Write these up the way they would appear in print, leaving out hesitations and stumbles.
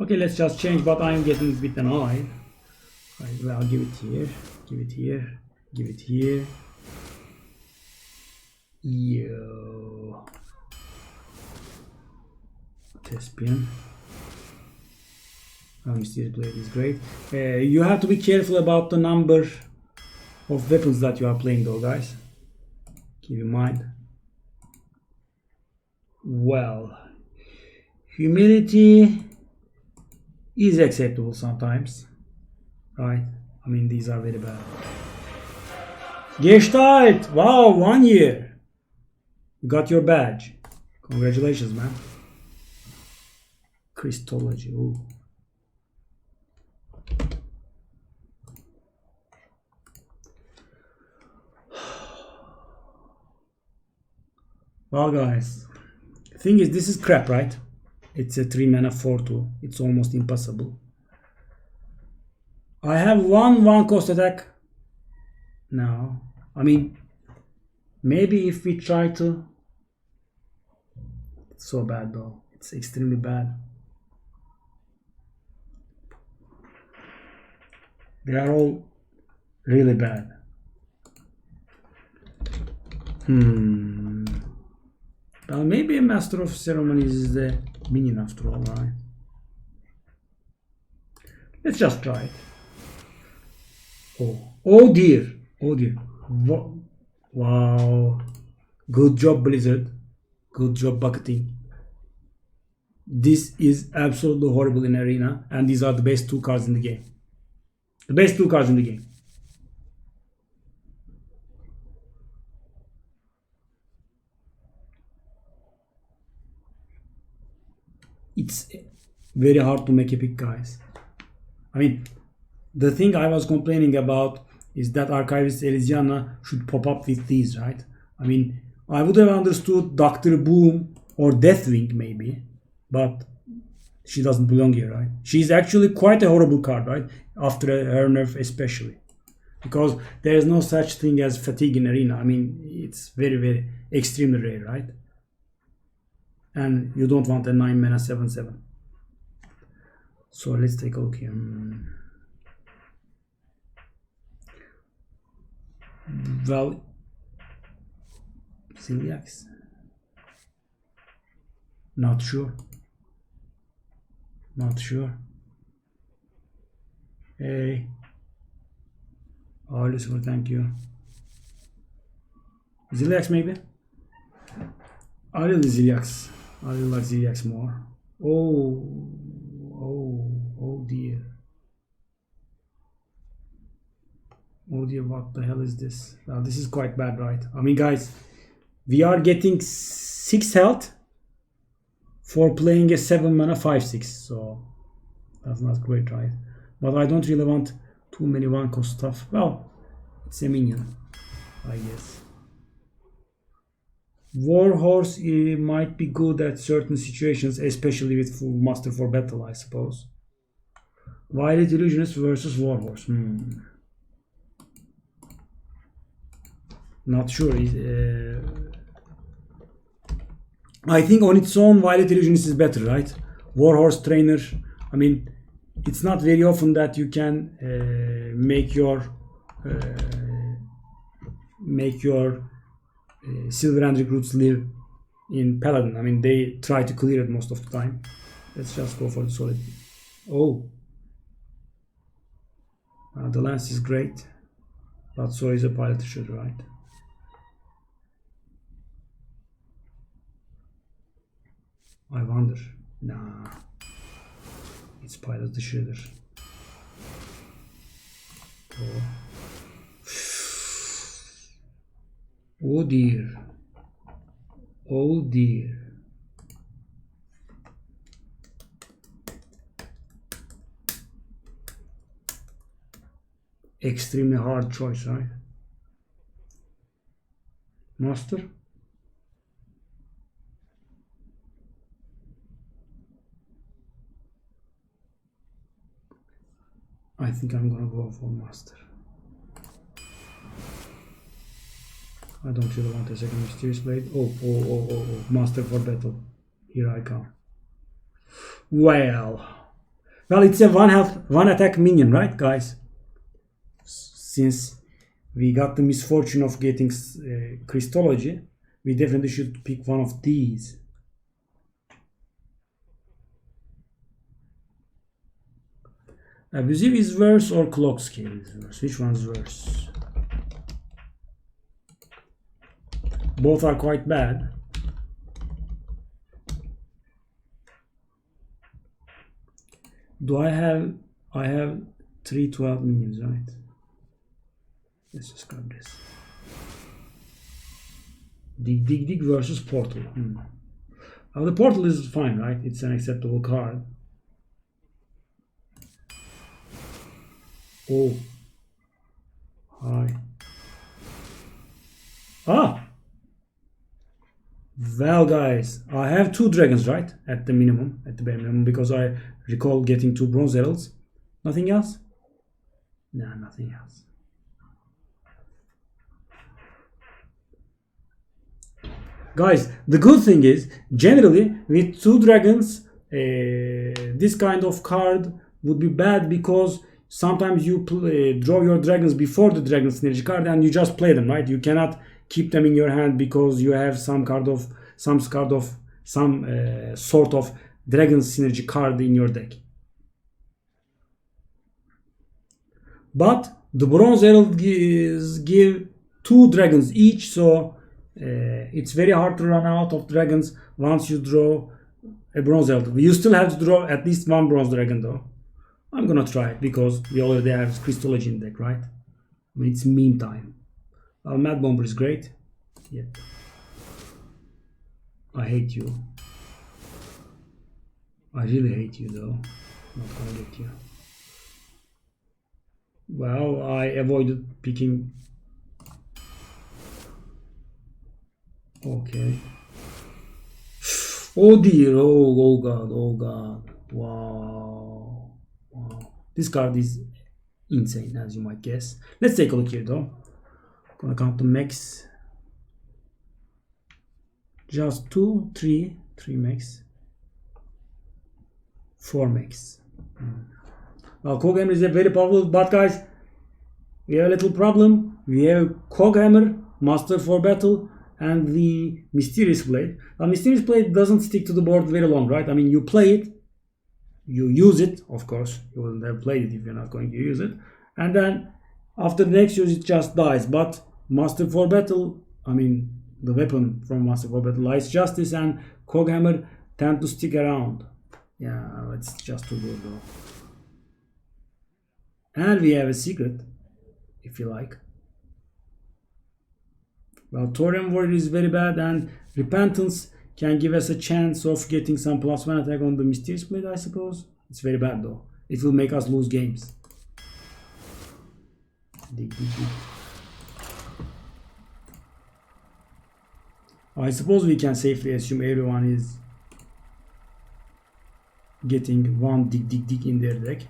Okay, let's just change, but I'm getting a bit annoyed. Well, give it here, give it here, give it here. Yo. Thespian. Mysterious Blade is great. You have to be careful about the number of weapons that you are playing though, guys. Keep in mind. Well, humility is acceptable sometimes, right? I mean, these are very bad. Gestalt! Wow, 1 year. You got your badge. Congratulations, man. Crystology. Ooh. Well, guys, the thing is, this is crap, right? It's a 3 mana 4/2. It's almost impossible. I have one cost attack now. I mean, maybe if we try to. It's so bad though. It's extremely bad. They are all really bad. Well, maybe a Master of Ceremonies is the minion after all, right? Let's just try it. Oh dear. Oh dear. Wow. Good job, Blizzard. Good job, bucketing. This is absolutely horrible in Arena, and these are the best 2 cards in the game. The best 2 cards in the game. It's very hard to make a pick, guys. I mean, the thing I was complaining about is that Archivist Elysiana should pop up with these, right? I mean, I would have understood Dr. Boom or Deathwing maybe, but she doesn't belong here, right? She's actually quite a horrible card, right? After her nerf especially. Because there is no such thing as fatigue in Arena. I mean, it's very, very extremely rare, right? And you don't want a 9 mana 7/7. So let's take a look here. Well, Ziliax. Not sure. Not sure. Hey. Oh, Lucifer, thank you. Ziliax maybe? I really Ziliax. I really like Ziliax more. Oh dear. Oh dear, what the hell is this? This is quite bad, right? I mean, guys, we are getting 6 health for playing a 7 mana 5/6, so that's not great, right? But I don't really want too many 1 cost stuff. Well, it's a minion, I guess. Warhorse might be good at certain situations, especially with full Master for Battle, I suppose. Violet Illusionist versus Warhorse. Not sure. I think on its own, Violet Illusionist is better, right? Warhorse Trainer. I mean, it's not very often that you can make your Silver Hand recruits live in Paladin. I mean, they try to clear it most of the time. Let's just go for the solid. Oh, the lance is great, but so is a pilot shield, right? I wonder. Nah, it's pilot the shredder. Oh dear. Oh dear. Extremely hard choice, right? Master. I think I'm gonna go for Master. I don't really want a second Mysterious Blade. Oh. Master for Battle. Here I come. Well, Well, it's a one health, one attack minion, right, guys? Since we got the misfortune of getting Crystology, we definitely should pick one of these. Abusive is worse or clock scale is worse? Which one's worse? Both are quite bad. Do I have 312 minions, right? Let's just grab this. Dig versus Portal. Now the Portal is fine, right? It's an acceptable card. Oh. Hi. Ah! Well, guys, I have 2 dragons, right? At the minimum, at the bare minimum, because I recall getting 2 bronze heralds. Nothing else? Nah, nothing else. Guys, the good thing is, generally, with 2 dragons, this kind of card would be bad because sometimes you draw your dragons before the dragon synergy card and you just play them, right? You cannot keep them in your hand because you have some sort of dragon synergy card in your deck. But the bronze herald give 2 dragons each, so it's very hard to run out of dragons once you draw a bronze herald. You still have to draw at least 1 bronze dragon though. I'm gonna try it because we already have Crystology in deck, right? I mean, it's meme time. Mad Bomber is great. Yep. I hate you. I really hate you though. Not gonna get you. Well, I avoided picking. Okay. Oh dear. Oh god. Oh god. Wow. This card is insane, as you might guess. Let's take a look here though. Gonna count the max. Just 2, 3 max. 4 max. Well, Coghammer is a very powerful, but guys, we have a little problem. We have Coghammer, Master for Battle, and the Mysterious Blade. Now, Mysterious Blade doesn't stick to the board very long, right? I mean, you play it, you use it, of course. You wouldn't have played it if you're not going to use it. And then, after the next use, it just dies. But Master for Battle, I mean, the weapon from Master for Battle, Ice Justice and Coghammer tend to stick around. Yeah, it's just too good though. And we have a secret, if you like. Well, Thorium Warrior is very bad, and Repentance can give us a chance of getting some +1 attack on the Mysterious Blade, I suppose. It's very bad though. It will make us lose games. Dig. I suppose we can safely assume everyone is getting 1 dig in their deck.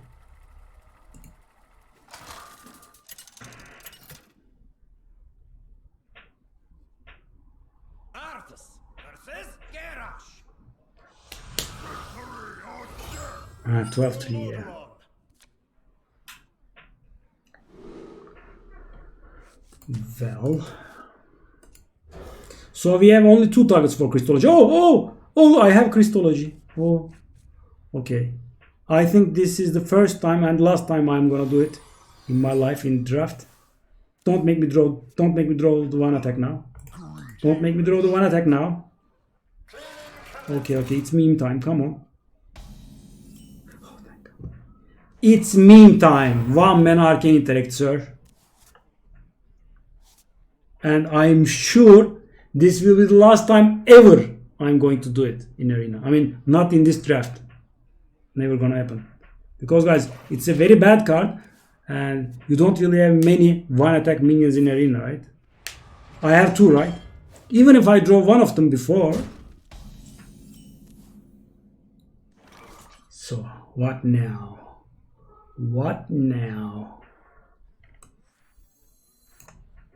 Ah, 12-3, yeah. Well, so we have only 2 targets for Crystology. Oh, I have Crystology. Oh, okay. I think this is the first time and last time I'm gonna do it in my life in draft. Don't make me draw the 1 attack now. Don't make me draw the 1 attack now. Okay, it's meme time. Come on. Oh, thank God. It's meme time. 1-man arcane intellect, sir. And I'm sure this will be the last time ever I'm going to do it in Arena. I mean, not in this draft. Never gonna happen. Because, guys, it's a very bad card. And you don't really have many 1-attack minions in Arena, right? I have 2, right? Even if I draw one of them before. So, what now? What now?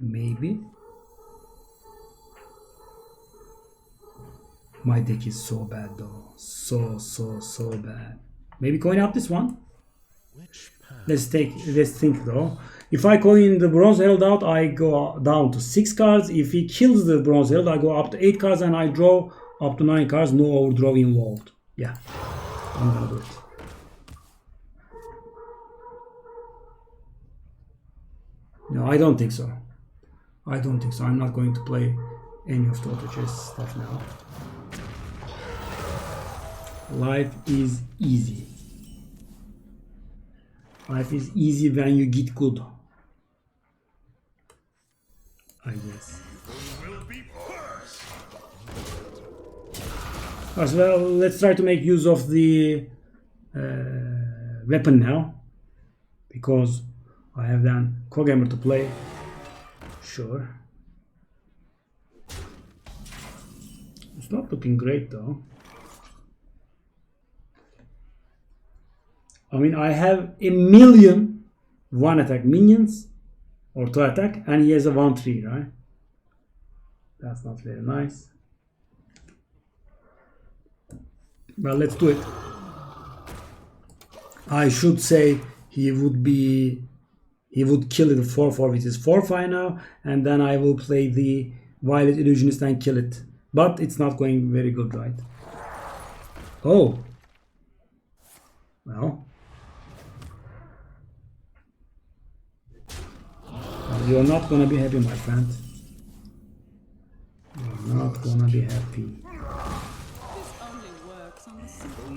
Maybe. My deck is so bad though. So bad. Maybe coin up this one. Let's think though. If I coin the Bronze Herald out, I go down to 6 cards. If he kills the Bronze Herald, I go up to 8 cards and I draw up to 9 cards. No overdraw involved. Yeah, I'm gonna do it. No, I don't think so. I don't think so. I'm not going to play any of the auto chess stuff now. Life is easy. Life is easy when you get good, I guess. As well, let's try to make use of the weapon now, because I have then Coghammer to play. Sure. It's not looking great though. I mean, I have a million 1-attack minions or 2-attack, and he has a 1/3, right? That's not very nice. Well, let's do it. I should say he would kill it 4/4, which is 4/5 now, and then I will play the Violet Illusionist and kill it. But it's not going very good, right? Oh. Well. You're not gonna be happy, my friend. You're not gonna be happy. This only works on the simple.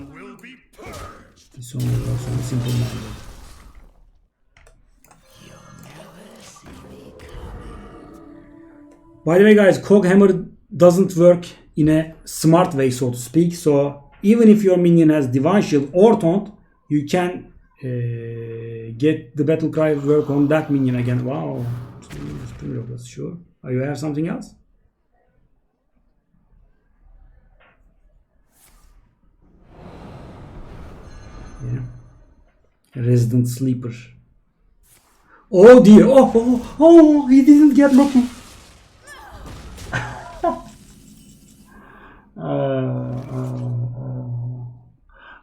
This only works on the simple minded. By the way, guys, Coghammer doesn't work in a smart way, so to speak. So even if your minion has Divine Shield or Taunt, you can get the battle cry work on that minion again. Wow, it's pretty robust. Sure. You have something else? Yeah. Resident Sleeper. Oh dear. Oh, he didn't get lucky.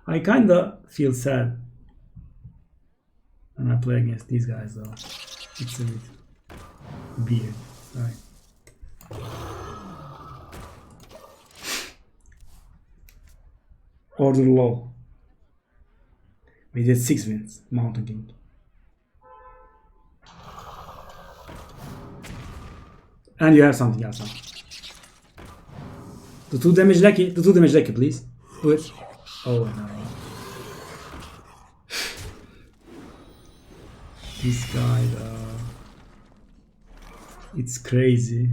I kinda feel sad when I play against these guys though. It's a bit weird, right? Order low. We did 6 wins, Mountain King. And you have something else now. The 2 damage lucky, please. Do it. Oh no. This guy, it's crazy.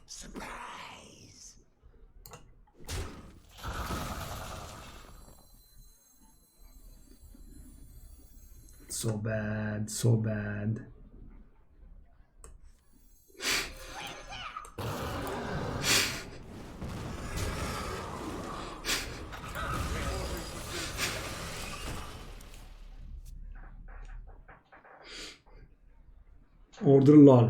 Surprise. So bad, so bad. Order lol.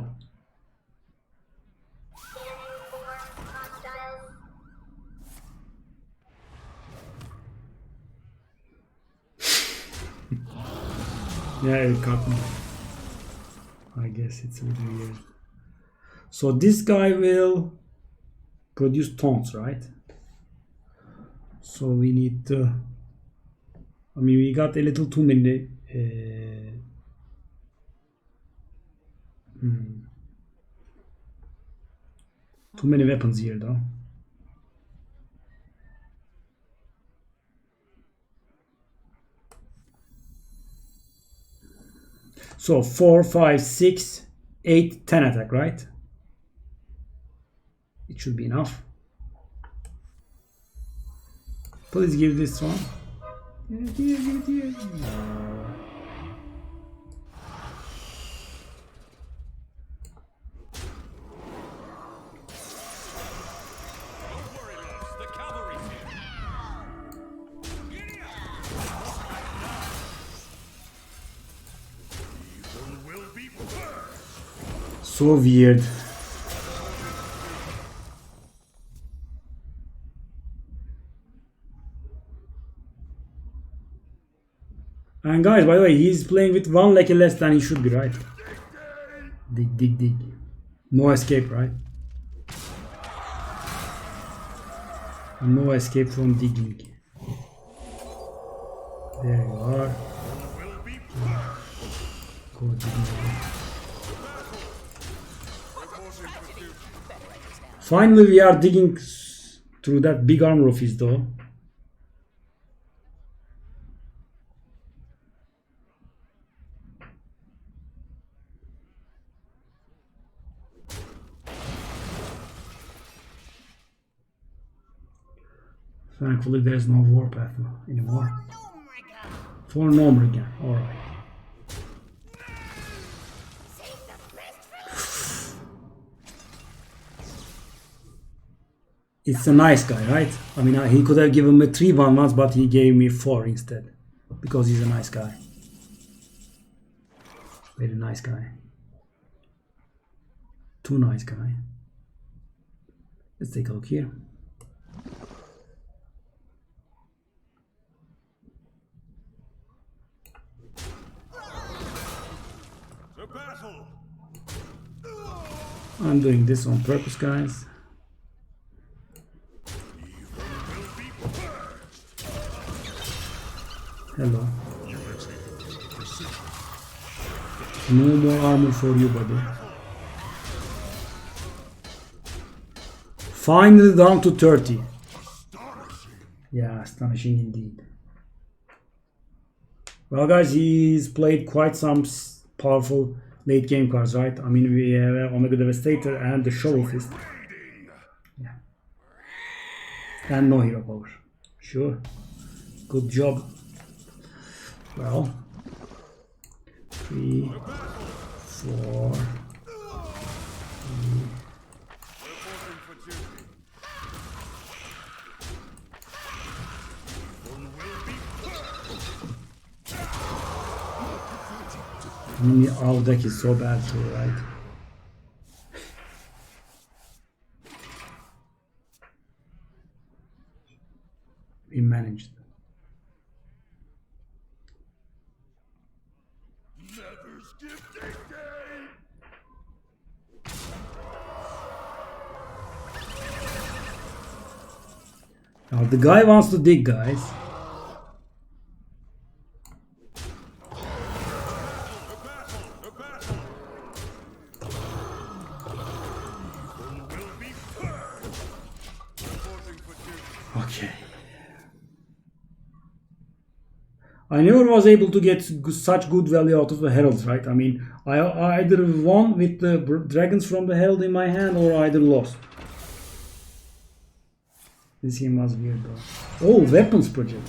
Yeah, it got me. I guess it's a bit weird. So this guy will produce taunts, right? So we need to... I mean, we got a little too many... Too many weapons here though. So 4, 5, 6, 8, 10 attack, right? It should be enough. Please give this one. Give it here. So weird. And guys, by the way, he's playing with one lucky less than he should be, right? Dig, dig, dig. No escape, right? No escape from digging. There you are. Go digging again. Finally, we are digging through that big armor of his, though. Thankfully, there's no warpath anymore. For Nomrigan, alright. It's a nice guy, right? I mean, he could have given me 3 1-1s, but he gave me 4 instead. Because he's a nice guy. Very nice guy. Too nice guy. Let's take a look here. I'm doing this on purpose, guys. Hello. No more armor for you, buddy. Finally down to 30. Yeah, astonishing indeed. Well, guys, he's played quite some powerful late game cards, right? I mean, we have Omega Devastator and the Shovel Fist. Yeah. And no hero power. Sure. Good job. Well, 3, 4, 3. I mean, our deck is so bad too, right? We managed. Now the guy wants to dig, guys. Okay. I never was able to get such good value out of the heralds, right? I mean, I either won with the dragons from the herald in my hand or I either lost. This game was weird though. Oh, weapons project.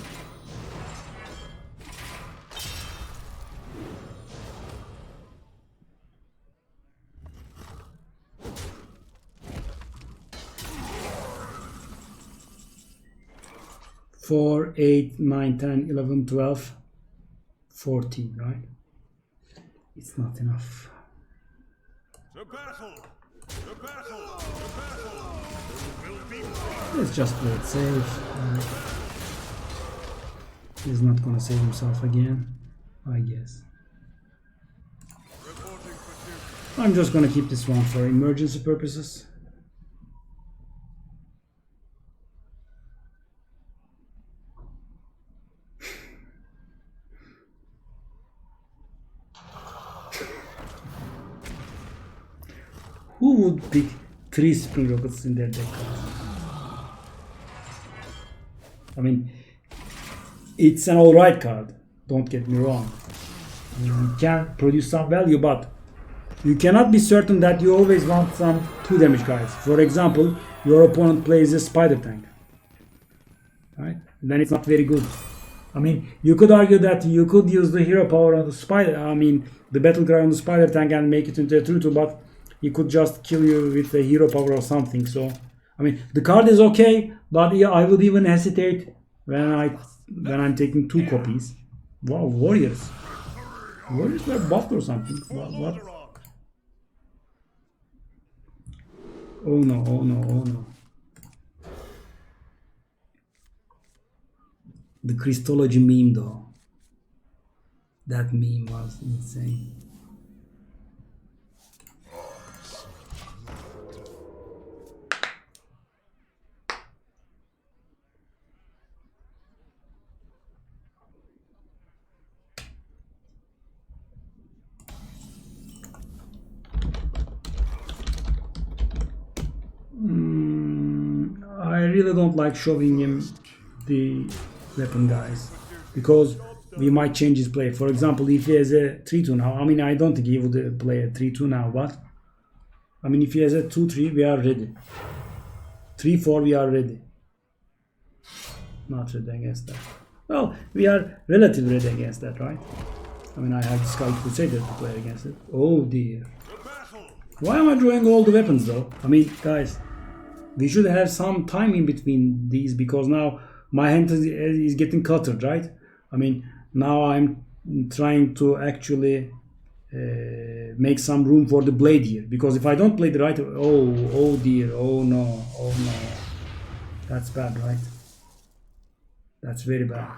Four, 8, 9, 10, 11, 12, 14, right? It's not enough. The battle! The battle! The battle! Let's just play it safe. He's not gonna save himself again, I guess. I'm just gonna keep this one for emergency purposes. Who would pick 3 spring rockets in their deck? I mean, it's an alright card, don't get me wrong. You can produce some value, but you cannot be certain that you always want some 2 damage cards. For example, your opponent plays a spider tank, right? Then it's not very good. I mean, you could argue that you could use the hero power on the spider, I mean, the battle cry on the spider tank and make it into a 2/2, but he could just kill you with a hero power or something. So, I mean, the card is okay, but yeah, I would even hesitate when I'm taking 2 copies. Wow, warriors! Warriors were buffed or something. What? Oh no! Oh no! Oh no! The Crystology meme, though. That meme was insane. I really don't like showing him the weapon, guys, because we might change his play. For example, if he has a 3-2 now, I mean, I don't think he would play a 3-2 now, but I mean, if he has a 2-3, we are ready. 3-4, we are ready. Not ready against that. Well, we are relatively ready against that, right? I mean, I have the Scout Crusader to play against it. Oh dear. Why am I drawing all the weapons though? I mean, guys, we should have some time in between these, because now my hand is getting cluttered, right? I mean, now I'm trying to actually make some room for the blade here, because if I don't play the right, oh dear, oh no, that's bad, right? That's very bad.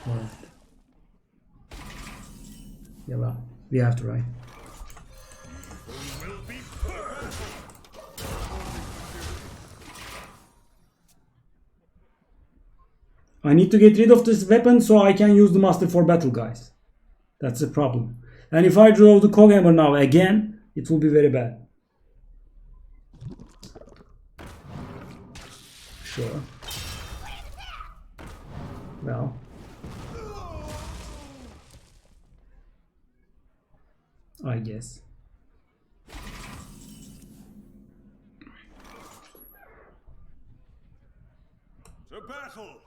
What? Yeah, well, we have to, right? I need to get rid of this weapon so I can use the Master for battle, guys. That's the problem. And if I draw the Coghammer now again, it will be very bad. Sure. Well. I guess. To battle!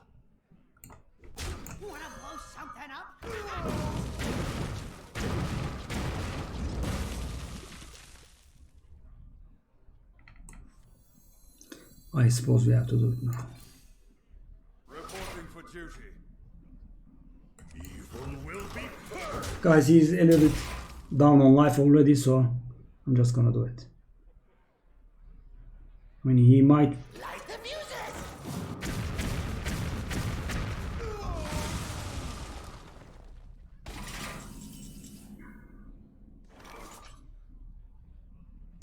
Wanna blow something up? I suppose we have to do it now. Reporting for duty. Evil will be purged. Guys, he's a little bit down on life already, so I'm just gonna do it. I mean, he might... Light the music!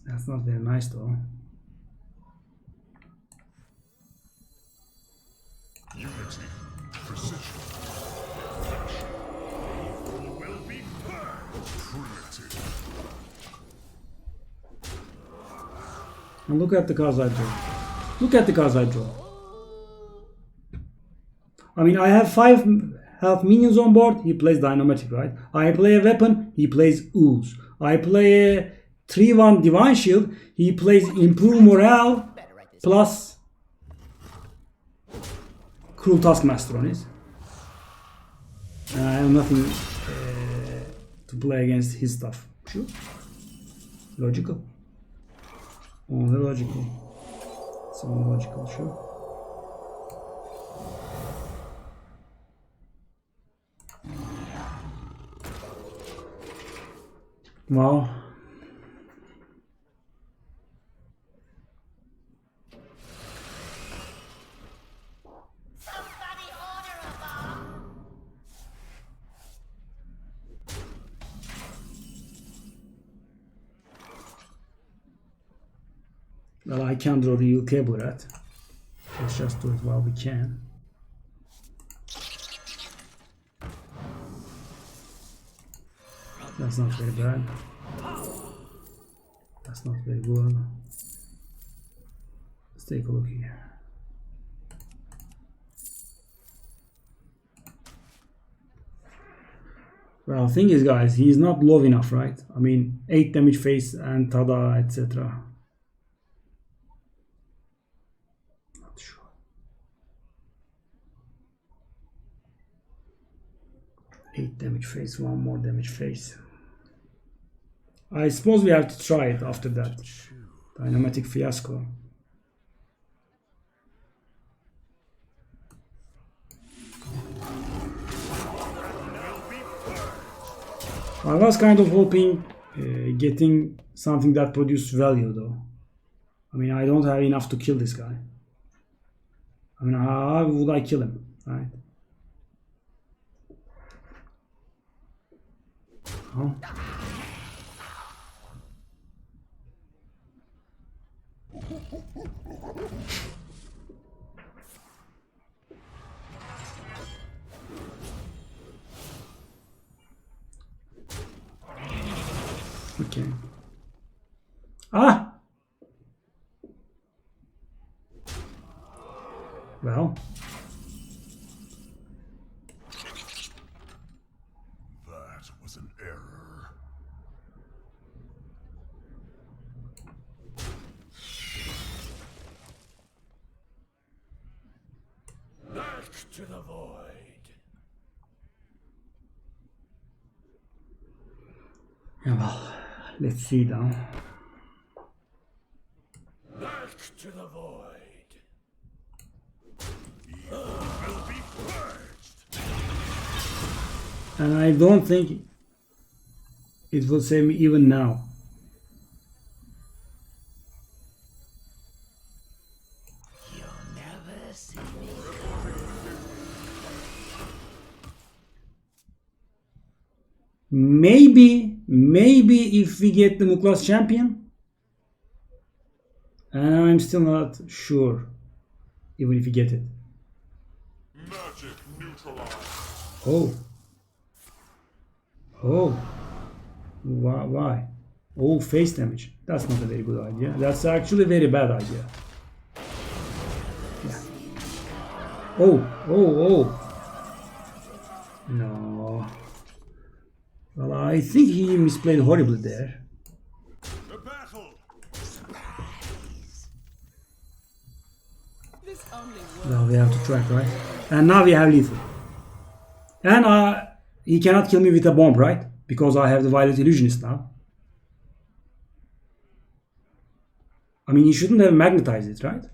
That's not very nice though. Unity. Precision. Perfection. Evil will be purged. Primitive. And look at the cards I draw. Look at the cards I draw. I mean, I have 5 health minions on board. He plays Dynamatic, right? I play a weapon. He plays Ooze. I play a 3-1 Divine Shield. He plays Improve Morale plus Cruel Taskmaster on it. I have nothing to play against his stuff. Sure. Logical. Only logical. It's only logical, sure. Wow. Somebody order a bomb! Well, I can draw the UK bullet. Let's just do it while we can. That's not very bad. That's not very good. Let's take a look here. Well, thing is, guys, he's not low enough, right? I mean, 8 damage face and Tada, etc. Not sure. 8 damage face, 1 more damage face. I suppose we have to try it after that. Dynamatic Fiasco. I was kind of hoping getting something that produced value though. I mean, I don't have enough to kill this guy. I mean, how would I kill him, right? now. Okay. Ah! Well. That was an error. Back to the void. Yeah, well, let's see now. Back to the void. Will be purged. And I don't think it will save me even now. You'll never see me. Maybe if we get the Muklas champion, and I'm still not sure, even if we get it. Magic neutralized. Oh. Why? Oh, face damage. That's not a very good idea. That's actually a very bad idea. Yeah. Oh. No. Well, I think he misplayed horribly there. The battle. This only works. Now we have to track, right? And now we have lethal. And he cannot kill me with a bomb, right? Because I have the Violet Illusionist now. I mean, he shouldn't have magnetized it, right?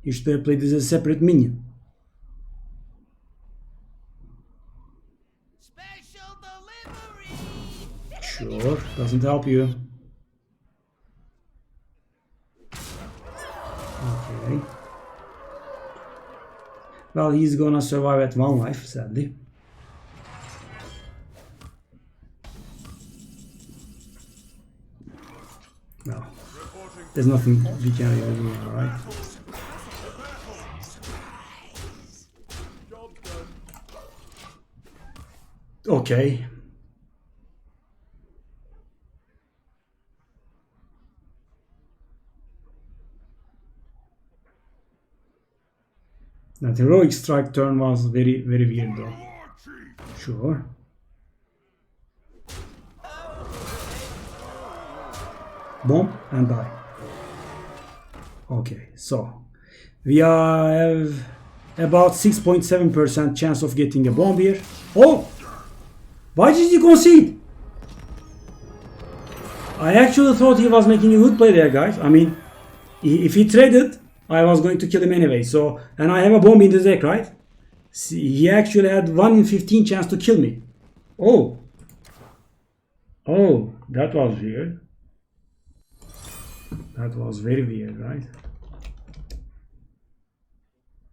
He should have played this as a separate minion. Special delivery. Sure, doesn't help you. Okay. Well, he's gonna survive at 1 life, sadly. No. There's nothing we can really do now, right? Okay. That heroic strike turn was very weird though. Sure. Bomb and die. Okay, so we have about 6.7% chance of getting a bomb here. Oh! Why did he concede? I actually thought he was making a good play there, guys. I mean, if he traded, I was going to kill him anyway. So, and I have a bomb in the deck, right? See, he actually had 1 in 15 chance to kill me. Oh, that was weird. That was very weird, right?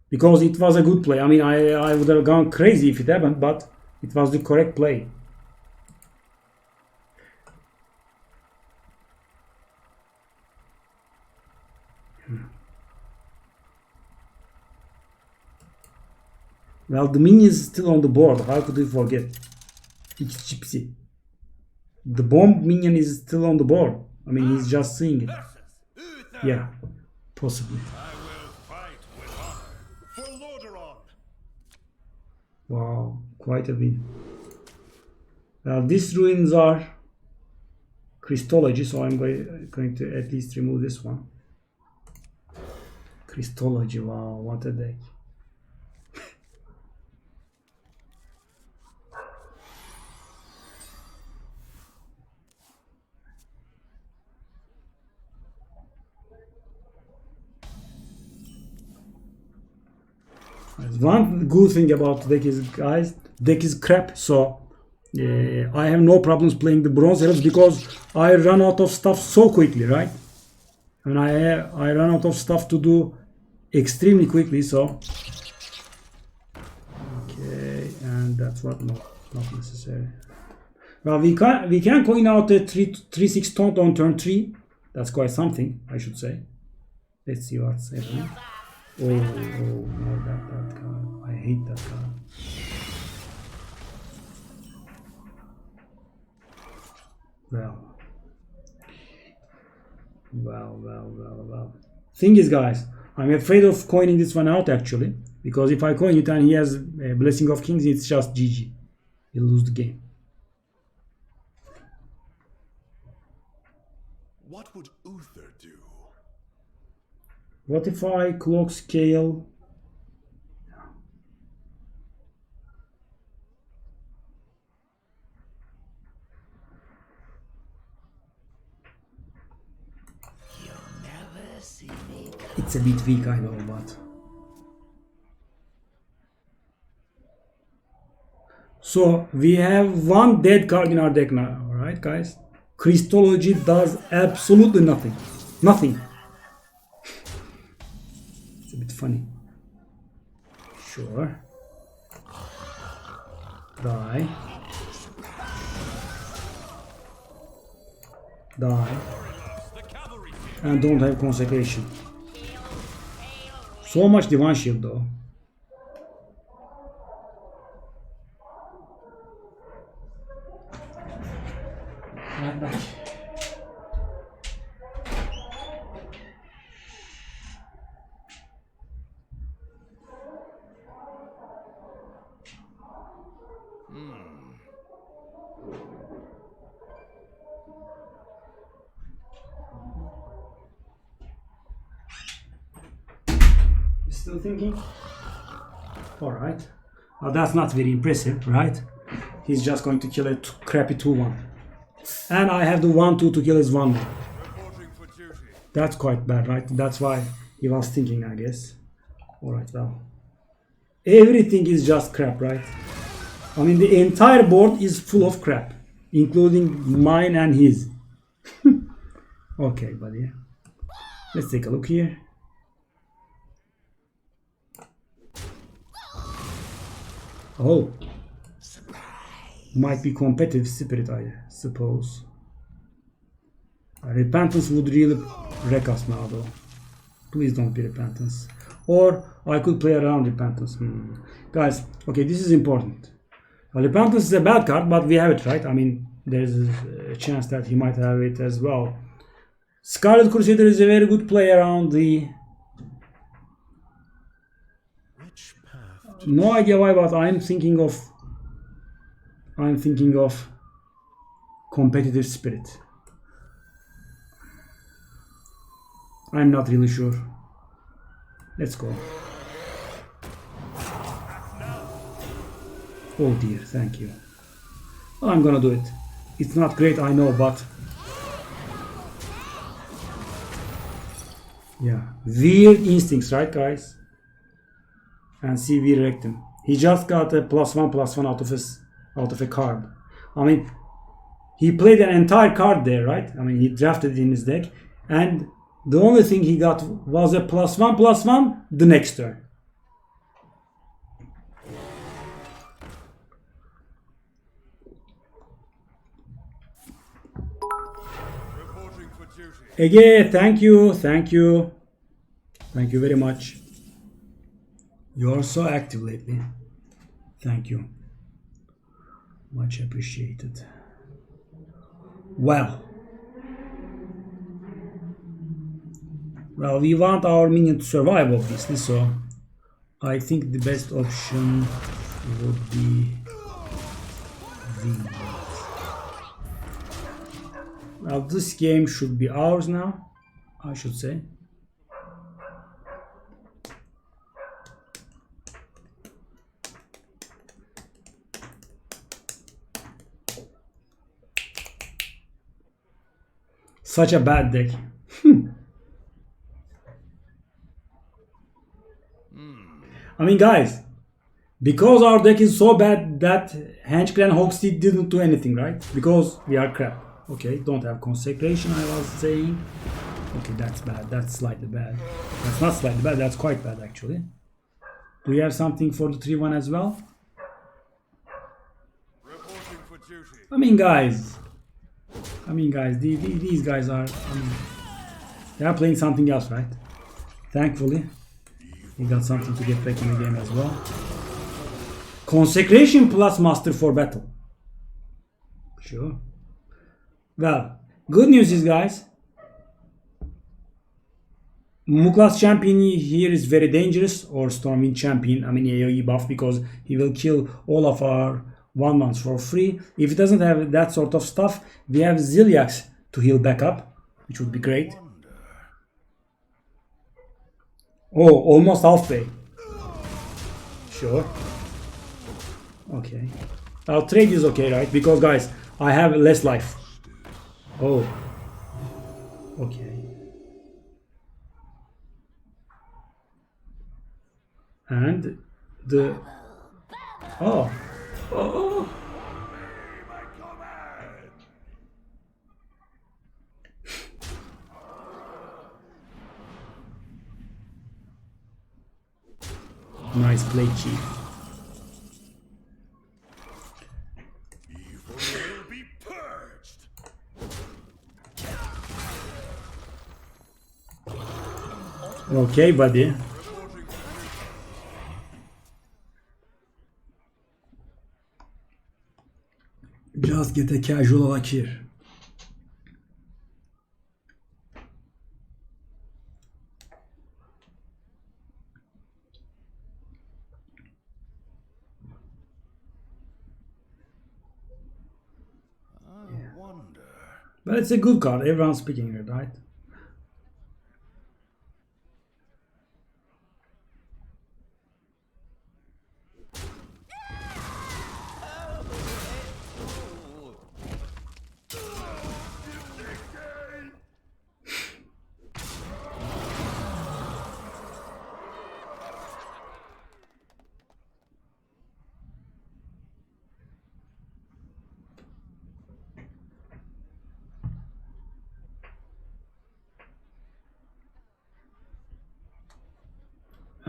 Because it was a good play. I mean, I would have gone crazy if it happened, but it was the correct play. Well, the minion is still on the board. How could we forget? It's Gypsy. The bomb minion is still on the board. I mean, he's just seeing it. Yeah, possibly. I will fight with honor for Lordaeron. Wow, quite a win. Well, these ruins are Crystology, so I'm going to at least remove this one. Crystology, wow, what a deck. One good thing about the deck is, guys, deck is crap, so I have no problems playing the bronze heroes because I run out of stuff so quickly, right? And I run out of stuff to do extremely quickly, so okay, and that's what not necessary. Well, we can coin out the 3/6 taunt on turn 3. That's quite something, I should say. Let's see what's happening. Oh no, that card. I hate that card. Well. Thing is, guys, I'm afraid of coining this one out actually, because if I coin it and he has a Blessing of Kings, it's just GG. He'll lose the game. What would Uther do? What if I clock scale? You'll never see me. It's a bit weak, I know, but. So we have one dead card in our deck now, alright guys? Crystology does absolutely nothing. Nothing. It's a bit funny. Sure. Die. Die. And don't have consecration. So much divine shield though. Right back. Still thinking? Alright. Well, that's not very impressive, right? He's just going to kill a crappy 2-1. And I have the 1-2 to kill his 1-1. That's quite bad, right? That's why he was thinking, I guess. Alright, well. Everything is just crap, right? I mean, the entire board is full of crap. Including mine and his. Okay, buddy. Let's take a look here. Oh. Might be competitive spirit, I suppose. Repentance would really wreck us now, though. Please don't be repentance. Or I could play around repentance. Guys, okay, this is important. Repentance is a bad card, but we have it, right? I mean, there's a chance that he might have it as well. Scarlet Crusader is a very good play around the... No idea why, but I'm thinking of competitive spirit. I'm not really sure. Let's go. Oh dear, thank you. Well, I'm gonna do it. It's not great, I know, but yeah, weird instincts, right, guys? And see, we wrecked him. He just got a +1/+1 out of a card. I mean, he played an entire card there, right? I mean, he drafted it in his deck, and the only thing he got was a +1/+1 the next turn. Again, thank you very much. You are so active lately. Thank you. Much appreciated. Well, we want our minion to survive, obviously, so I think the best option would be these. Well, this game should be ours now, I should say. Such a bad deck. I mean, guys, because our deck is so bad that Henchclan Hogshead didn't do anything, right? Because we are crap. Okay, don't have consecration, I was saying. Okay, that's bad. That's slightly bad. That's not slightly bad, that's quite bad actually. Do we have something for the 3-1 as well? Reporting for duty. I mean, guys. These guys are. They are playing something else, right? Thankfully, he got something to get back in the game as well. Consecration plus Master for Battle. Sure. Well, good news is, guys, Muklas champion here is very dangerous, or Stormwind champion, I mean AoE buff, because he will kill all of our 1/1s for free. If it doesn't have that sort of stuff, we have Ziliax to heal back up, which would be great. Oh, almost halfway. Sure. Okay. Our trade is okay, right? Because, guys, I have less life. Oh. Okay. And the... Oh. Oh. Nice play, Chief. Will be purged. Okay, buddy. Just get a casual like here. But it's a good card. Everyone's picking it, right?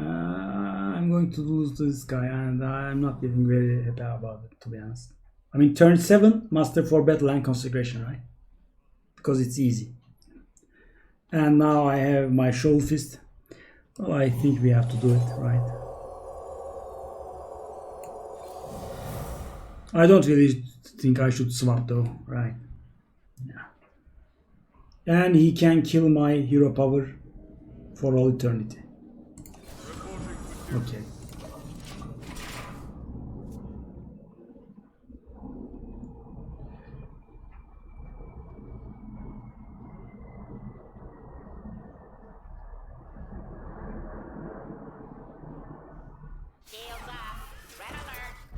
I'm going to lose this guy, and I'm not getting very happy about it, to be honest. I mean, turn 7, Master for Battle and Consecration, right? Because it's easy. And now I have my Shovel Fist. Well, I think we have to do it, right? I don't really think I should swap though, right? Yeah. And he can kill my hero power for all eternity. Okay.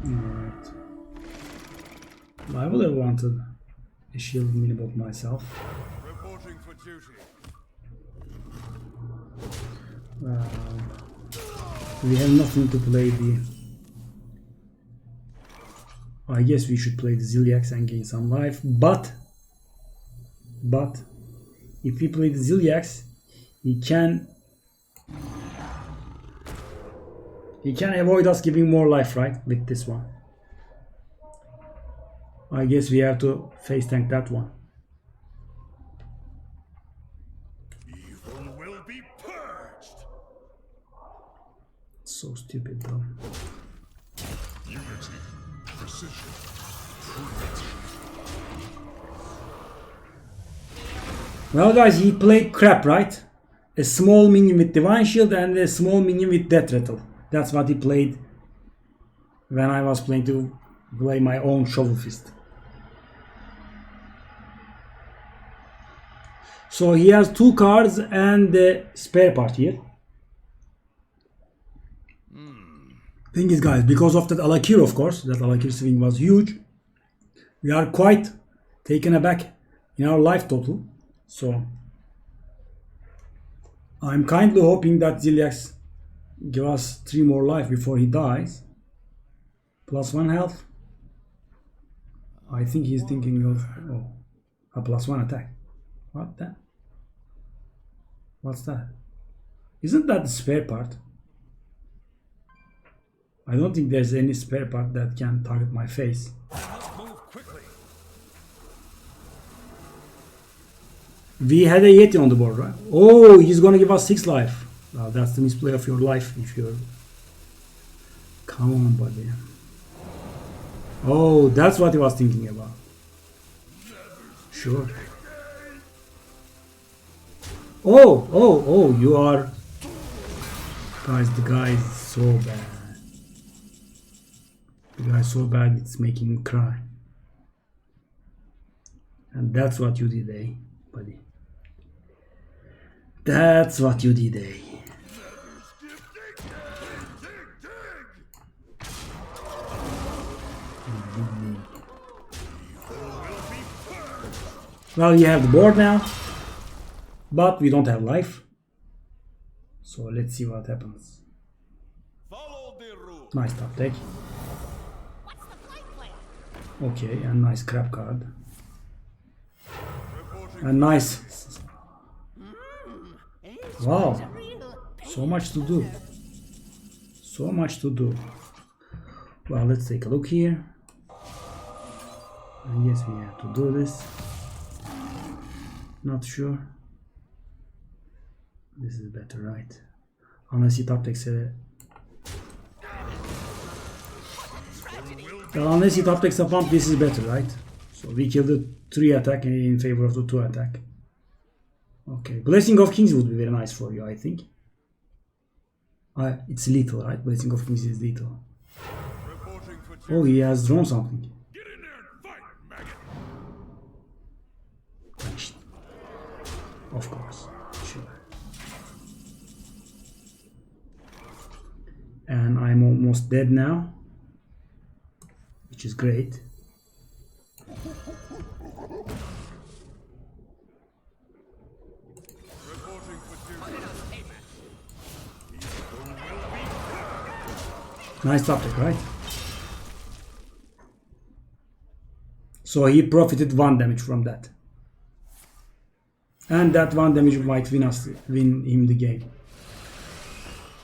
Alright. I would have wanted a shield minibot myself. Reporting for duty. We have nothing to play the... I guess we should play the Ziliax and gain some life, but if we play the Ziliax, he can avoid us giving more life, right, with this one. I guess we have to face tank that one. Evil will be purged. So stupid though. Unity, precision, Well, guys, he played crap, right? A small minion with Divine Shield and a small minion with Death Rattle. That's what he played when I was playing to play my own Shovel Fist. So he has 2 cards and the spare part here. Thing is, guys, because of that Alakir, of course, that Alakir swing was huge, we are quite taken aback in our life total. So I'm kindly hoping that Ziliax give us 3 more life before he dies. +1 health. I think he's thinking of a +1 attack. What that? What's that? Isn't that the spare part? I don't think there's any spare part that can target my face. I must move quickly. We had a Yeti on the board, right? Oh, he's gonna give us 6 life. Well, that's the misplay of your life if you're... Come on, buddy. Oh, that's what he was thinking about. Sure. Oh, you are... Guys, the guy is so bad. The guy is so bad, it's making me cry. And that's what you did, eh, buddy? That's what you did, eh? Well, you have the board now, but we don't have life. So let's see what happens. Follow the rule. Nice top deck. Okay, and nice crap card. And nice. Wow. So much to do. So much to do. Well, let's take a look here. I guess we have to do this. Not sure. This is better, right? Unless he top takes a... Well, unless he top takes a pump, this is better, right? So we kill the 3 attack in favor of the 2 attack. Okay, Blessing of Kings would be very nice for you, I think. It's lethal, right? Blessing of Kings is lethal. Oh, he has drawn something. Get in there and fight, maggot. Punished. Of course, sure. And I'm almost dead now, which is great. Nice top deck, right? So he profited 1 damage from that. And that 1 damage might win him the game.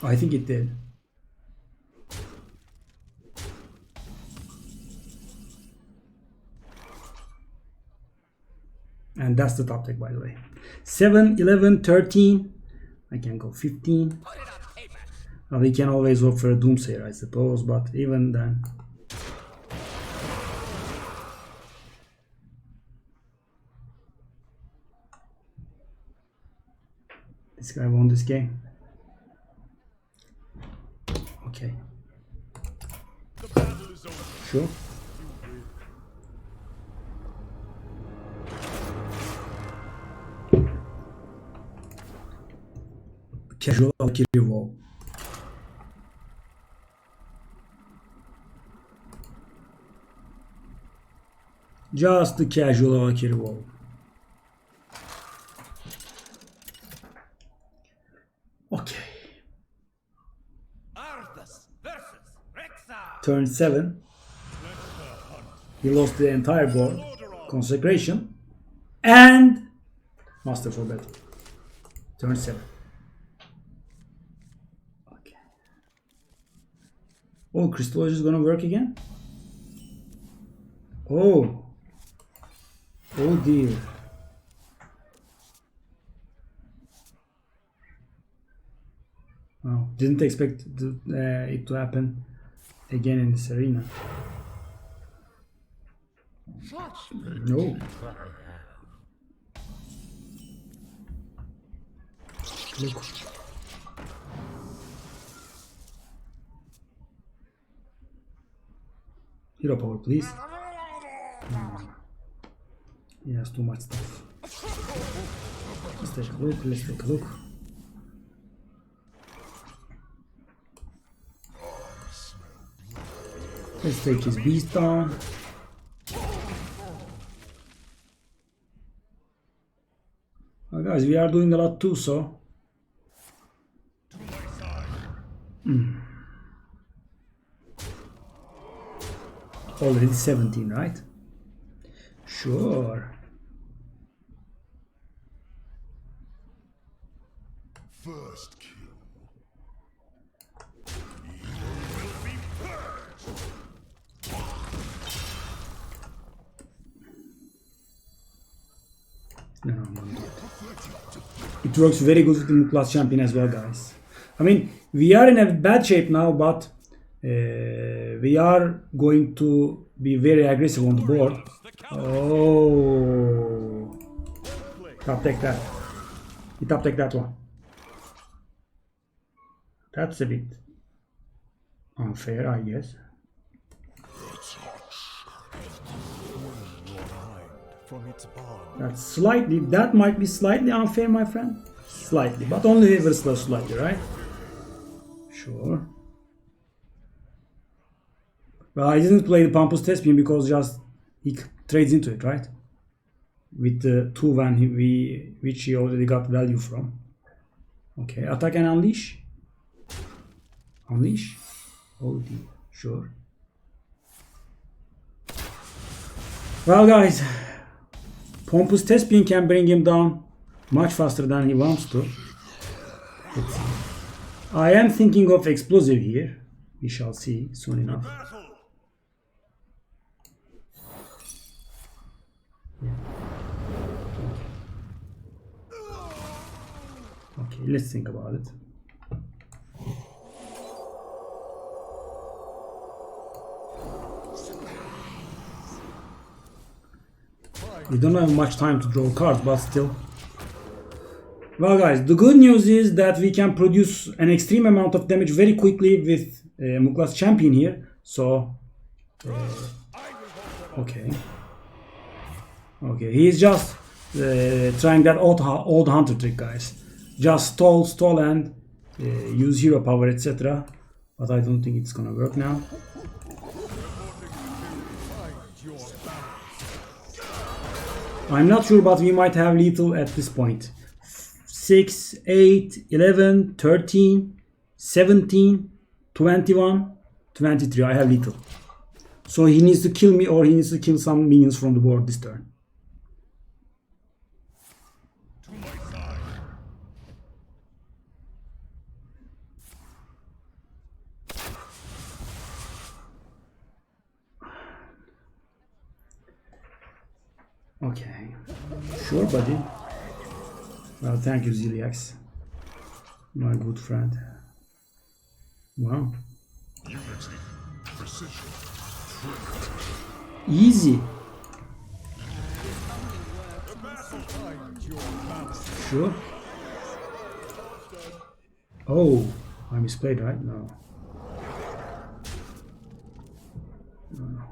I think it did. And that's the top deck, by the way. 7, 11, 13. I can go 15. Well, we can always hope for a Doomsayer, I suppose, but even then. This guy won this game. Okay. The battle is over. Sure. Casual Valkyrie Wall. Just the casual Valkyrie Wall. Okay. Arthas versus Rexar. Turn 7. He lost the entire board. Consecration. And Master for Battle. Turn 7. Okay. Oh, Crystology is gonna work again? Oh. Oh dear. Wow, didn't expect it to happen again in this arena. No. Look. Hero power, please. He has too much stuff. Let's take a look, let's take a look. Let's take his beast down. Well, guys, we are doing a lot too, so. Already 17, right? Sure. First kill. No, I'm not. It works very good with the Muklas champion as well, guys. I mean, we are in a bad shape now, but we are going to be very aggressive on the board. Oh, top take that. You top take that one. That's a bit unfair, I guess. That's slightly, that might be slightly unfair, my friend. Slightly, but only ever so slightly, right? Sure. Well, I didn't play the Pampus Thespian because just he trades into it, right? With the 2 when which he already got value from. Okay, attack and unleash. Unleash? Oh dear, sure. Well, guys, Pompous Thespian can bring him down much faster than he wants to. Let's see. I am thinking of explosive here. We shall see soon enough. Yeah. Okay, let's think about it. We don't have much time to draw cards, but still. Well, guys, the good news is that we can produce an extreme amount of damage very quickly with Muklas champion here. So, okay. Okay, he's just trying that old hunter trick, guys. Just stall and use hero power, etc. But I don't think it's gonna work now. I'm not sure, but we might have lethal at this point. 6, 8, 11, 13, 17, 21, 23. I have lethal. So he needs to kill me or he needs to kill some minions from the board this turn. Okay. Sure, buddy. Well, thank you, Ziliax. My good friend. Wow. Easy. Sure. Oh, I misplayed, right? No. No.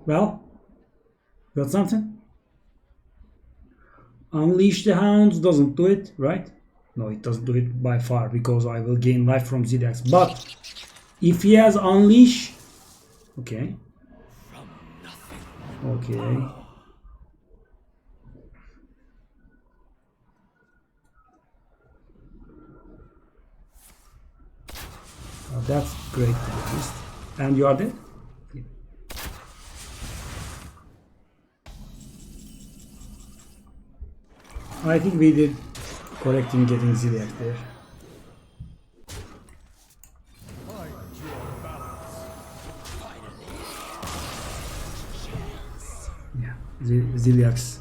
Well, got something? Unleash the Hounds doesn't do it, right? No, it doesn't do it by far because I will gain life from Ziliax. But if he has Unleash, okay. Okay. Oh, that's great to be honest. And you are dead? Yeah. I think we did correct in getting Ziliax there. Yeah, Ziliax.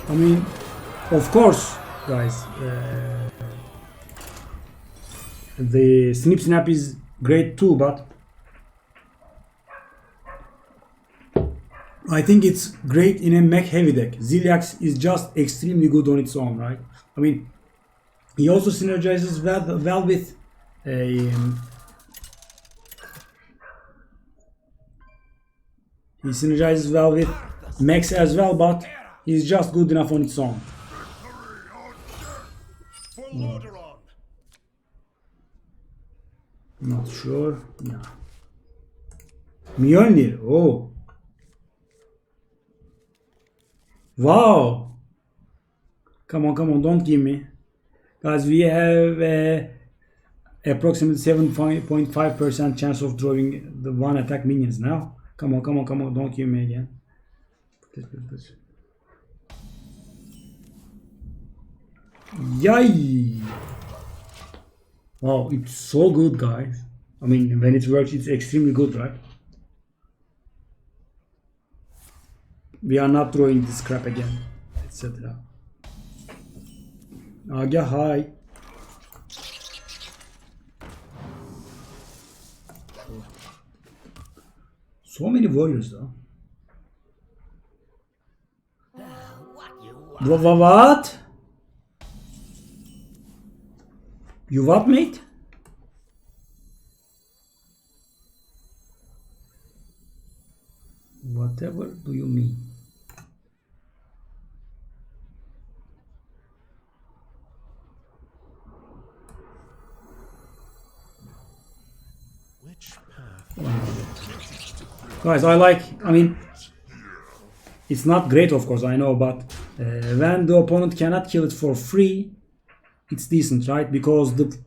I mean, of course, guys, the Snip Snap is great too, but I think it's great in a mech heavy deck. Ziliax is just extremely good on its own, right? I mean, he also synergizes well with a he synergizes well with mechs as well, but he's just good enough on its own. Not sure. Yeah. Mjolnir. Oh. Wow. Come on, don't give me. Guys, we have approximately 7.5% chance of drawing the one attack minions now. Come on, don't give me again. Please. Yay! Wow, it's so good, guys. I mean, when it works, it's extremely good, right? We are not throwing this crap again, etc. Aga, hi. So many warriors though. What? You what, mate? Whatever do you mean? Which path? Guys, I mean, it's not great, of course, I know, but when the opponent cannot kill it for free, it's decent, right? Because the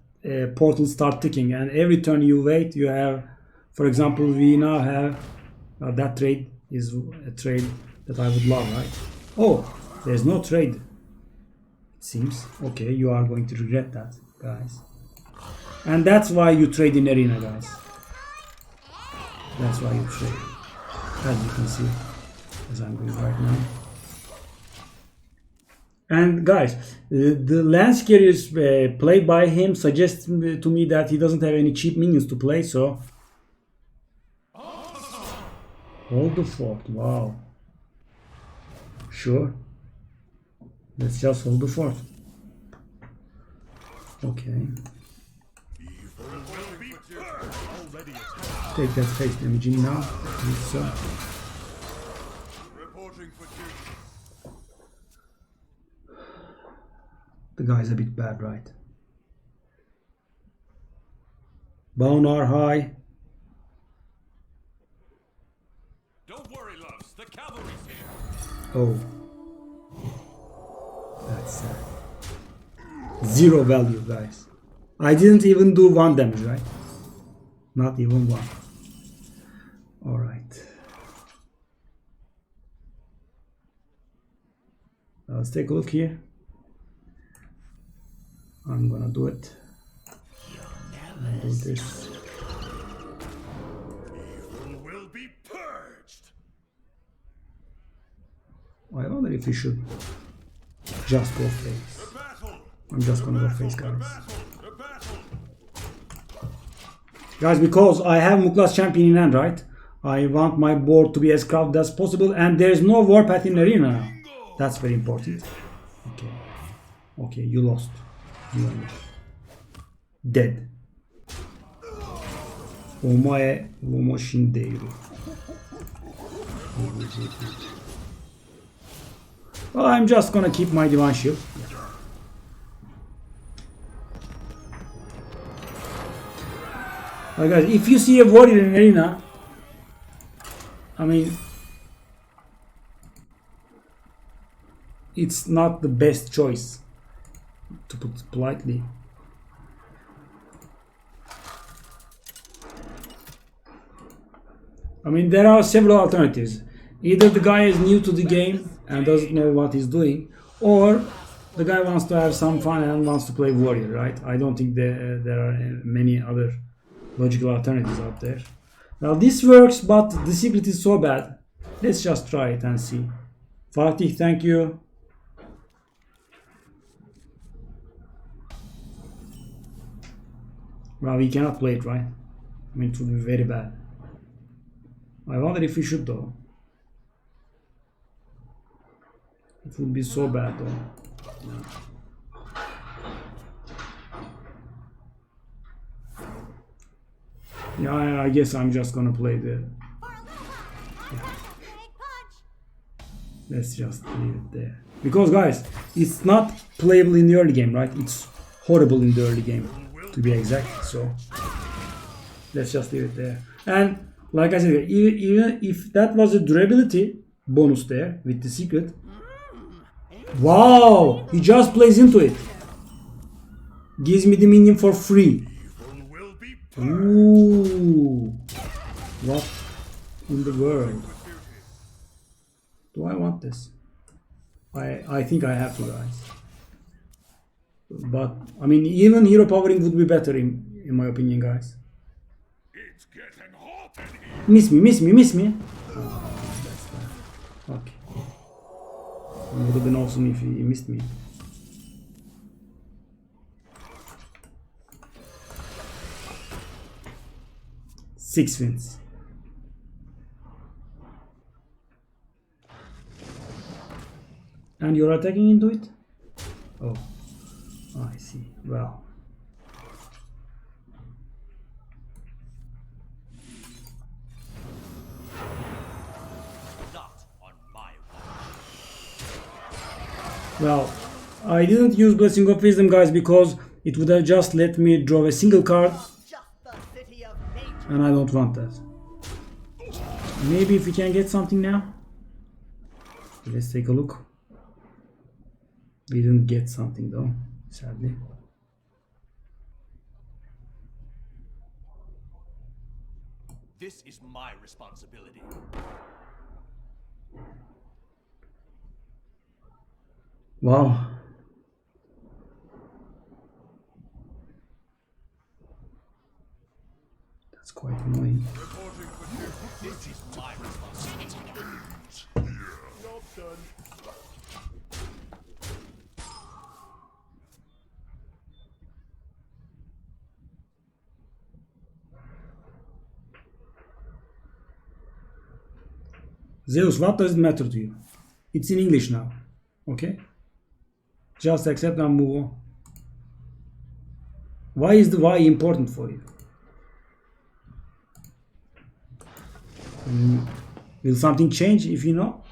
portals start ticking, and every turn you wait, you have, for example, we now have that trade is a trade that I would love, right? Oh, there's no trade. It seems. Okay, you are going to regret that, guys. And that's why you trade in arena, guys. That's why you trade. As you can see, as I'm doing right now. And guys, the lance carriers played by him suggests to me that he doesn't have any cheap minions to play, so... Hold the fort, wow. Sure. Let's just hold the fort. Okay. Take that face damaging now. So. The guy's a bit bad, right? Bone are high. Don't worry, loves. The cavalry's here. Oh. That's sad. Zero value, guys. I didn't even do 1 damage, right? Not even 1. Alright. Let's take a look here. I'm gonna do it. I'll do this. Evil will be purged. I wonder if we should just go face. The battle. I'm just gonna go face, The guys. battle. The battle. Guys, because I have Muklas champion in hand, right? I want my board to be as crowded as possible, and there's no warpath in arena now. That's very important. Okay. Okay, you lost. You are dead. Omae Lomoshinderu. Well, I'm just gonna keep my divine shield. Guys, if you see a warrior in arena, I mean, it's not the best choice, to put it politely. I mean, there are several alternatives. Either the guy is new to the game and doesn't know what he's doing, or the guy wants to have some fun and wants to play warrior, right? I don't think there are many other logical alternatives out there. Now this works, but the secret is so bad. Let's just try it and see. Fatih, thank you. Well, we cannot play it, right? I mean, it would be very bad. I wonder if we should, though. It would be so bad, though. Yeah, I guess I'm just gonna play the... Let's just leave it there. Because, guys, it's not playable in the early game, right? It's horrible in the early game, to be exact. So, let's just leave it there. And, like I said, even if that was a durability bonus there with the secret... Wow! He just plays into it. Gives me the minion for free. Ooh, what in the world? Do I want this? I think I have to, guys. But I mean, even hero powering would be better in my opinion, guys. It's getting hot in here. Miss me. Oh, that's bad. Okay. It would have been awesome if he missed me. 6 wins. And you're attacking into it? Oh, I see. Well. Not on my watch. Well, I didn't use Blessing of Wisdom, guys, because it would have just let me draw a single card, Just the city of nature. and I don't want that. Maybe if we can get something now. Let's take a look. We didn't get something though, sadly. This is my responsibility. Wow. That's quite annoying. Reporting for duty. This is my responsibility. Job done. Zeus, what does it matter to you? It's in English now. Okay? Just accept and move on. Why is the why important for you? Will something change if you know?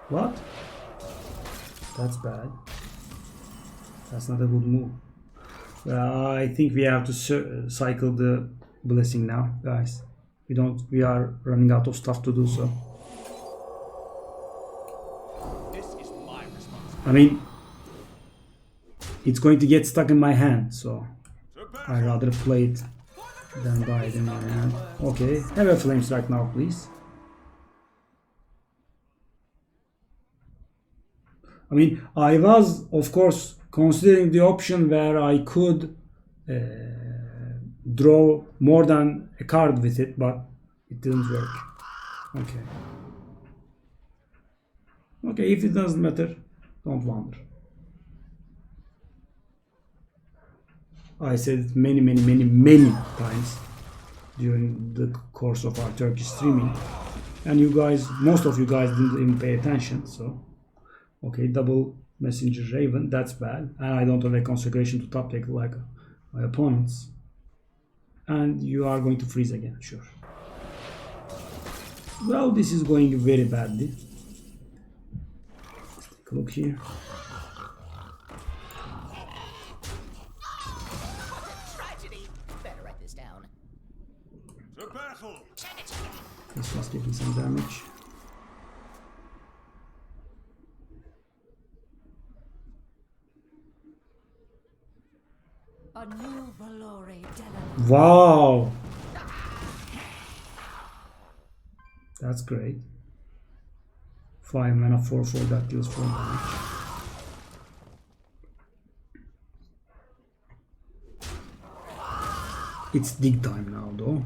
What? That's bad. That's not a good move. I think we have to cycle the blessing now, guys. We are running out of stuff to do so. This is my responsibility. I mean, it's going to get stuck in my hand, so I'd rather play it than buy it in my hand. Okay, have a flame strike now, please. I mean, I was, of course, considering the option where I could draw more than a card with it, but it didn't work. Okay. Okay, if it doesn't matter, don't wonder. I said it many times during the course of our Turkish streaming, and you guys, most of you guys didn't even pay attention, so okay, double Messenger Raven, that's bad, and I don't have a consecration to top deck like my opponents, and you are going to freeze again, sure. Well, this is going very badly. Let's take a look here. Tragedy. Better write this down. To battle. Let's just give him some damage. A new Valore Della. Wow! That's great. 5 mana 4/4 that deals 4 damage. It's dig time now though.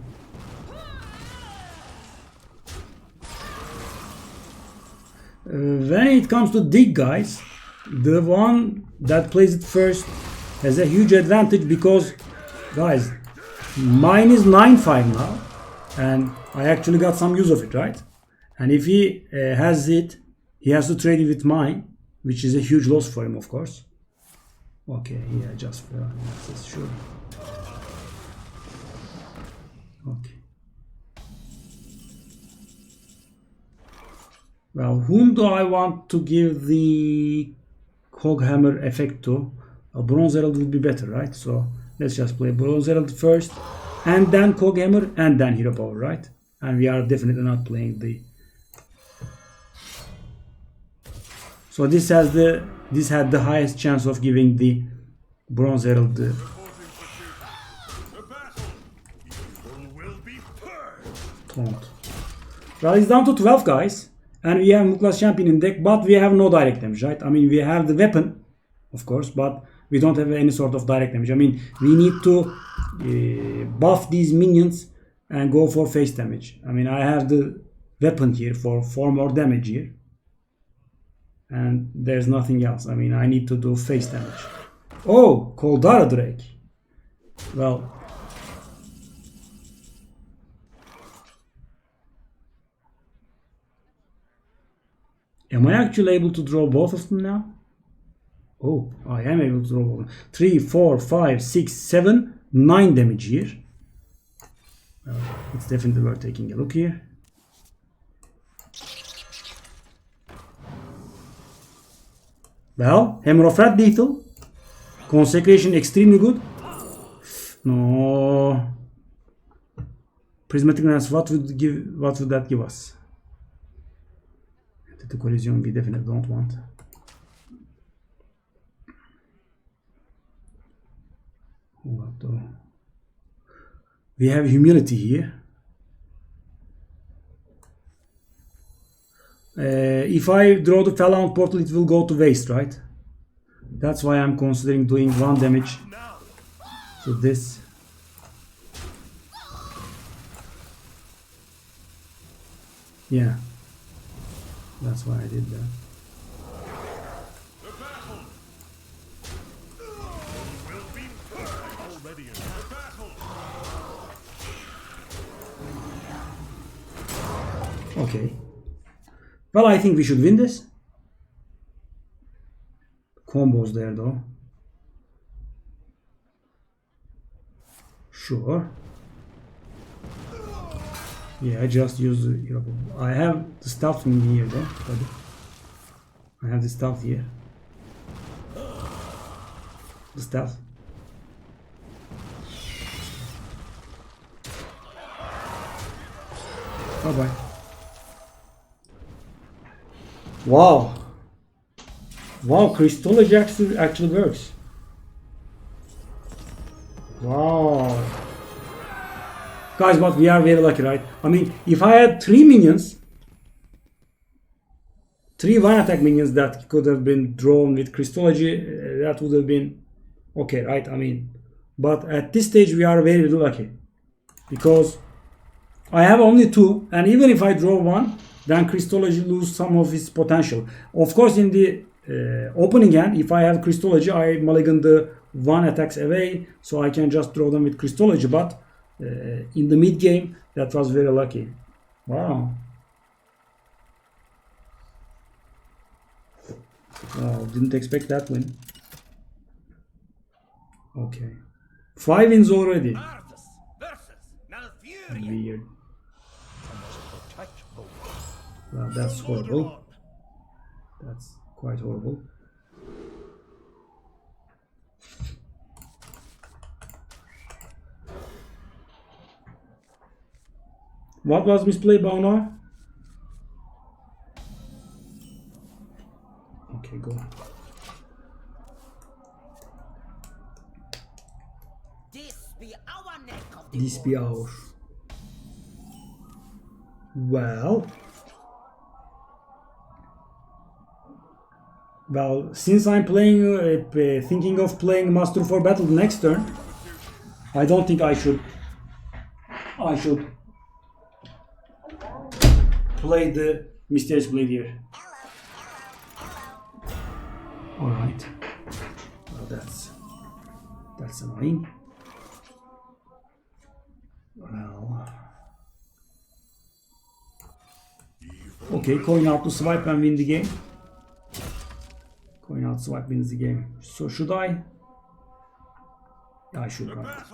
When it comes to dig, guys, the one that plays it first has a huge advantage because, guys, mine is 9/5 now and I actually got some use of it, right? And if he has it, he has to trade it with mine, which is a huge loss for him, of course. Okay, yeah, just for access, sure. Okay. Well, whom do I want to give the Coghammer effect to? A Bronze Herald would be better, right? So let's just play Bronze Herald first, and then Coghammer, and then Hero Power, right? And we are definitely not playing the. So this had the highest chance of giving the Bronze Herald the Will be purged. taunt. Well, it's down to 12, guys, and we have Muklas Champion in deck, but we have no direct damage, right? I mean, we have the weapon, of course, but we don't have any sort of direct damage. I mean, we need to buff these minions and go for face damage. I mean, I have the weapon here for 4 more damage here. and there's nothing else. I mean, I need to do face damage. Oh, Koldara Drake. Well, am I actually able to draw both of them now? Oh, I am able to draw both of them. 3, 4, 5, 6, 7, 9 damage here. Well, it's definitely worth taking a look here. Well, Hammer of Wrath lethal. Consecration extremely good. No. Prismatic Lens, what would that give us? The collision we definitely don't want. What though? We have humility here. If I draw the Felhound Portal, it will go to waste, right? That's why I'm considering doing 1 damage to this. Yeah. That's why I did that. Already in the battle. Okay. Well, I think we should win this. Combos there though. Sure. Yeah, I just use the. I have the stuff in here though. Buddy. I have the stuff here. The stuff. Bye bye. Wow. Wow, Crystology actually works. Wow. Guys, but we are very lucky, right? I mean, if I had 3 minions, 3 one attack minions that could have been drawn with Crystology, that would have been okay, right? I mean, but at this stage we are very lucky because I have only 2, and even if I draw 1, then Crystology lose some of its potential. Of course, in the opening hand, if I have Crystology, I mulligan the 1 attacks away, so I can just draw them with Crystology. But in the mid game, that was very lucky. Wow. Wow, didn't expect that win. Okay. 5 wins already. Arthas versus Malfurion. Weird. Well, that's horrible. That's quite horrible. What was misplayed, Baunar? Okay, go. This be our neck of the This be woods. our. Well, since I'm playing, thinking of playing Master for Battle the next turn, I don't think I should play the Mysterious Blade here. Alright. Well, that's annoying. Well. Okay, coin out to swipe and win the game. Coin out swipe wins the game. So should I? I should, right.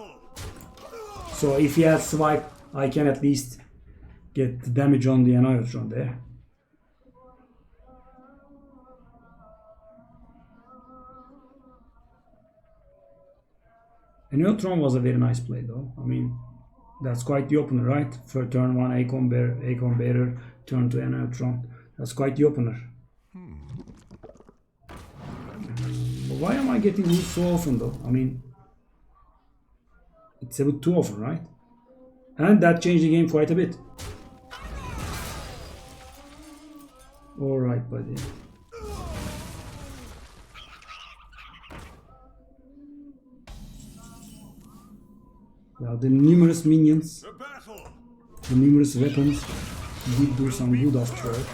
So if he has swipe, I can at least get the damage on the Annihilatron there. Annihilatron was a very nice play though. I mean, that's quite the opener, right? For turn 1 Acorn Bearer, turn 2 Annihilatron. That's quite the opener. Why am I getting loose so often though? I mean, it's a bit too often, right? And that changed the game quite a bit. Alright, buddy. Well, the numerous minions, the numerous weapons did do some good after all.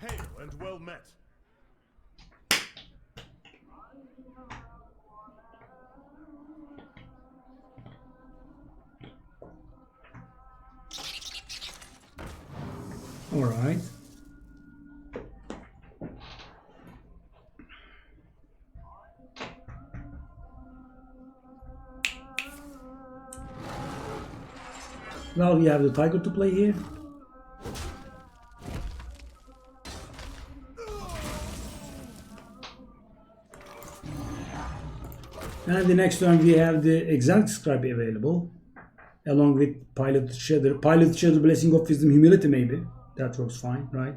Hail and well met. All right. Now we have the tiger to play here. And the next turn we have the Exalted Scribe available, along with Pilot Shadow. Pilot Shadow, Blessing of Wisdom, Humility maybe. That works fine, right?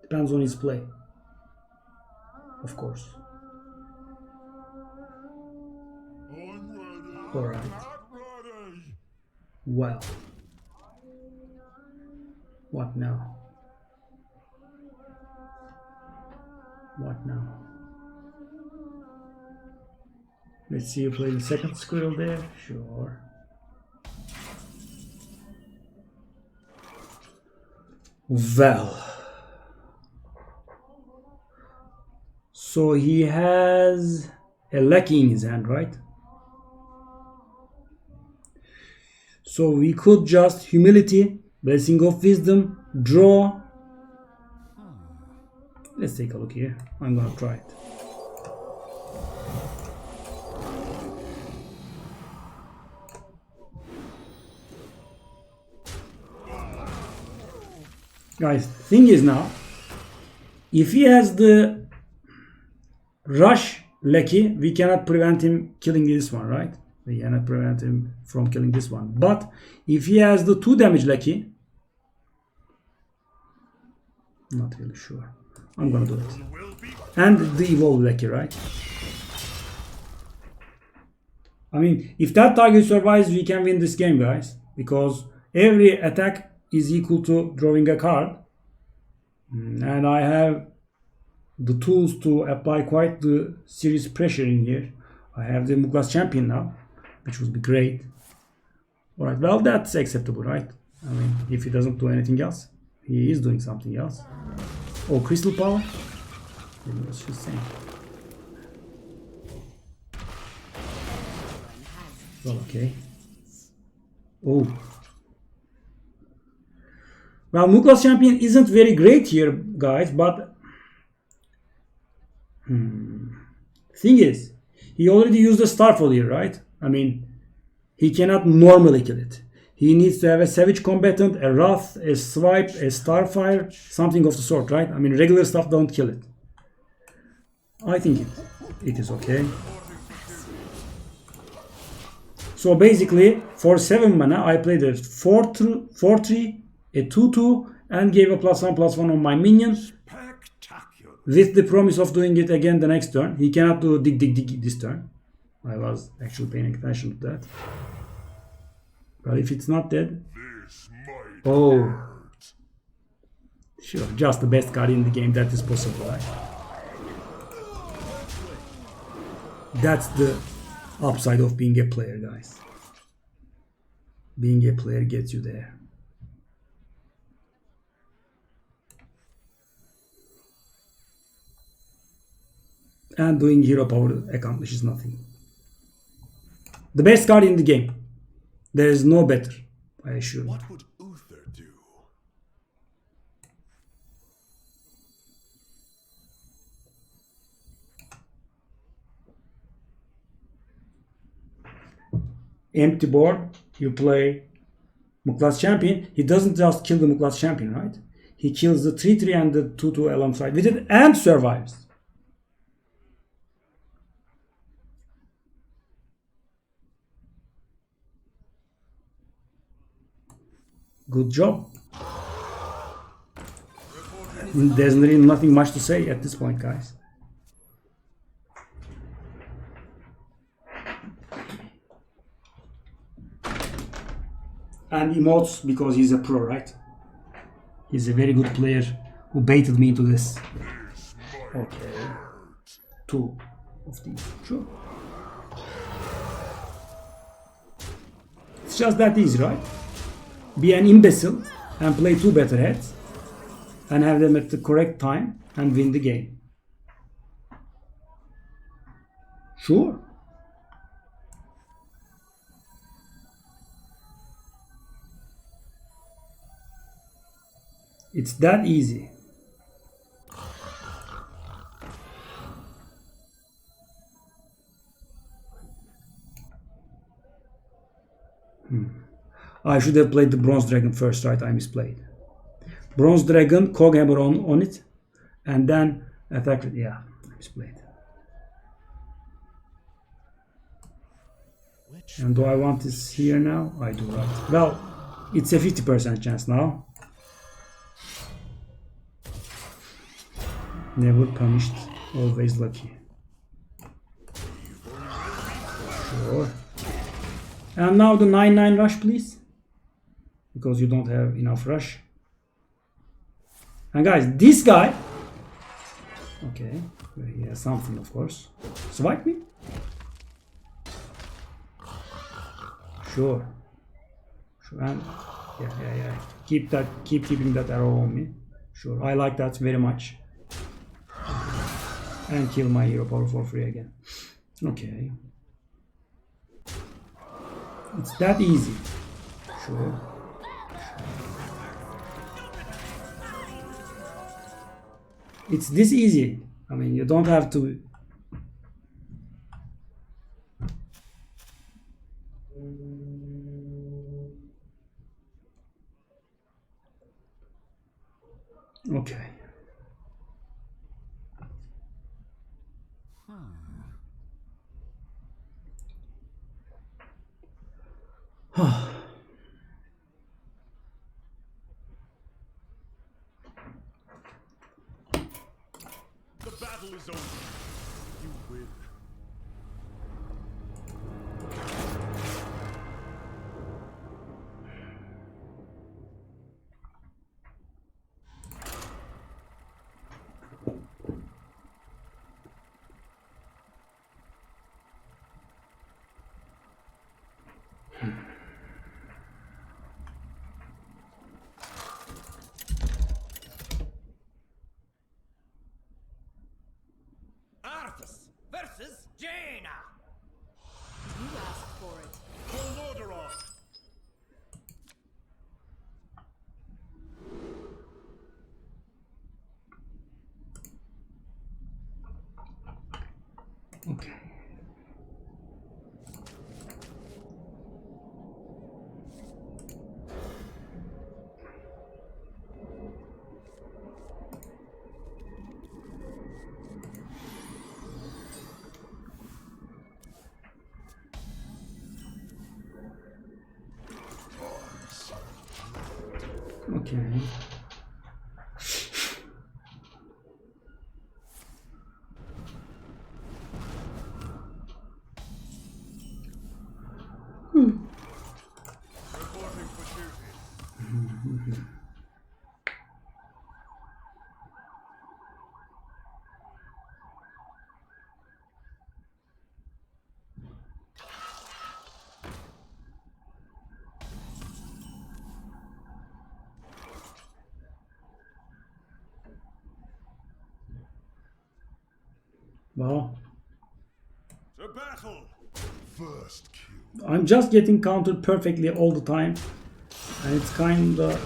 Depends on his play. Of course. I'm ready. Alright. Ready. Well. What now? What now? Let's see you play the second squirrel there. Sure. Well. So he has a lackey in his hand, right? So we could just Humility, Blessing of Wisdom, draw. Let's take a look here. I'm gonna try it. Guys, thing is now, if he has the rush lackey, we cannot prevent him killing this one, right? We cannot prevent him from killing this one. But if he has the 2 damage lackey, not really sure. I'm gonna do it. And the evolve lackey, right? I mean, if that target survives, we can win this game, guys. Because every attack is equal to drawing a card. And I have the tools to apply quite the serious pressure in here. I have the Muklas champion now, which would be great. Alright, well, that's acceptable, right? I mean, if he doesn't do anything else, he is doing something else. Oh, crystal power? What's she saying? Well, okay. Oh. Well, Muklas champion isn't very great here, guys, but thing is, he already used a Starfall here, right? I mean, he cannot normally kill it. He needs to have a Savage Combatant, a Wrath, a Swipe, a Starfire, something of the sort, right? I mean, regular stuff don't kill it. I think it is okay. So basically, for 7 mana, I played a 4-3, a 2-2, and gave a +1/+1 on my minion, Spectacular. with the promise of doing it again the next turn. He cannot do dig this turn. I was actually paying attention to that. But if it's not dead, This might oh, hurt. sure, just the best card in the game that is possible, right? That's the upside of being a player, guys. Being a player gets you there. And doing hero power accomplishes nothing. The best card in the game. There is no better, I assure you. What would Uther do? Empty board, you play Muklas champion. He doesn't just kill the Muklas champion, right? He kills the 3-3 and the 2-2 alongside with it and survives. Good job. There's really nothing much to say at this point, guys. And emotes because he's a pro, right? He's a very good player who baited me into this. Okay. 2 of these. Sure. It's just that easy, right? Be an imbecile and play 2 better heads. and have them at the correct time and win the game. Sure. It's that easy. I should have played the Bronze Dragon first, right? I misplayed. Bronze Dragon, Coghammer on it, and then attack. Yeah, I misplayed. And do I want this here now? I do, right? Well, it's a 50% chance now. Never punished, always lucky. Sure. And now the 9/9 rush, please. Because you don't have enough rush. And guys, this guy... Okay, he has something, of course. Swipe me? Sure. Sure. And yeah. Keep keeping that arrow on me. Sure, I like that very much. And kill my hero power for free again. Okay. It's that easy. Sure. It's this easy. I mean, you don't have to... Okay. The battle is over. You win. Arthas versus Jaina. You asked for it. Full order on. Okay. Okay. Reporting for duty. Wow. To battle. First kill. I'm just getting countered perfectly all the time. And it's kinda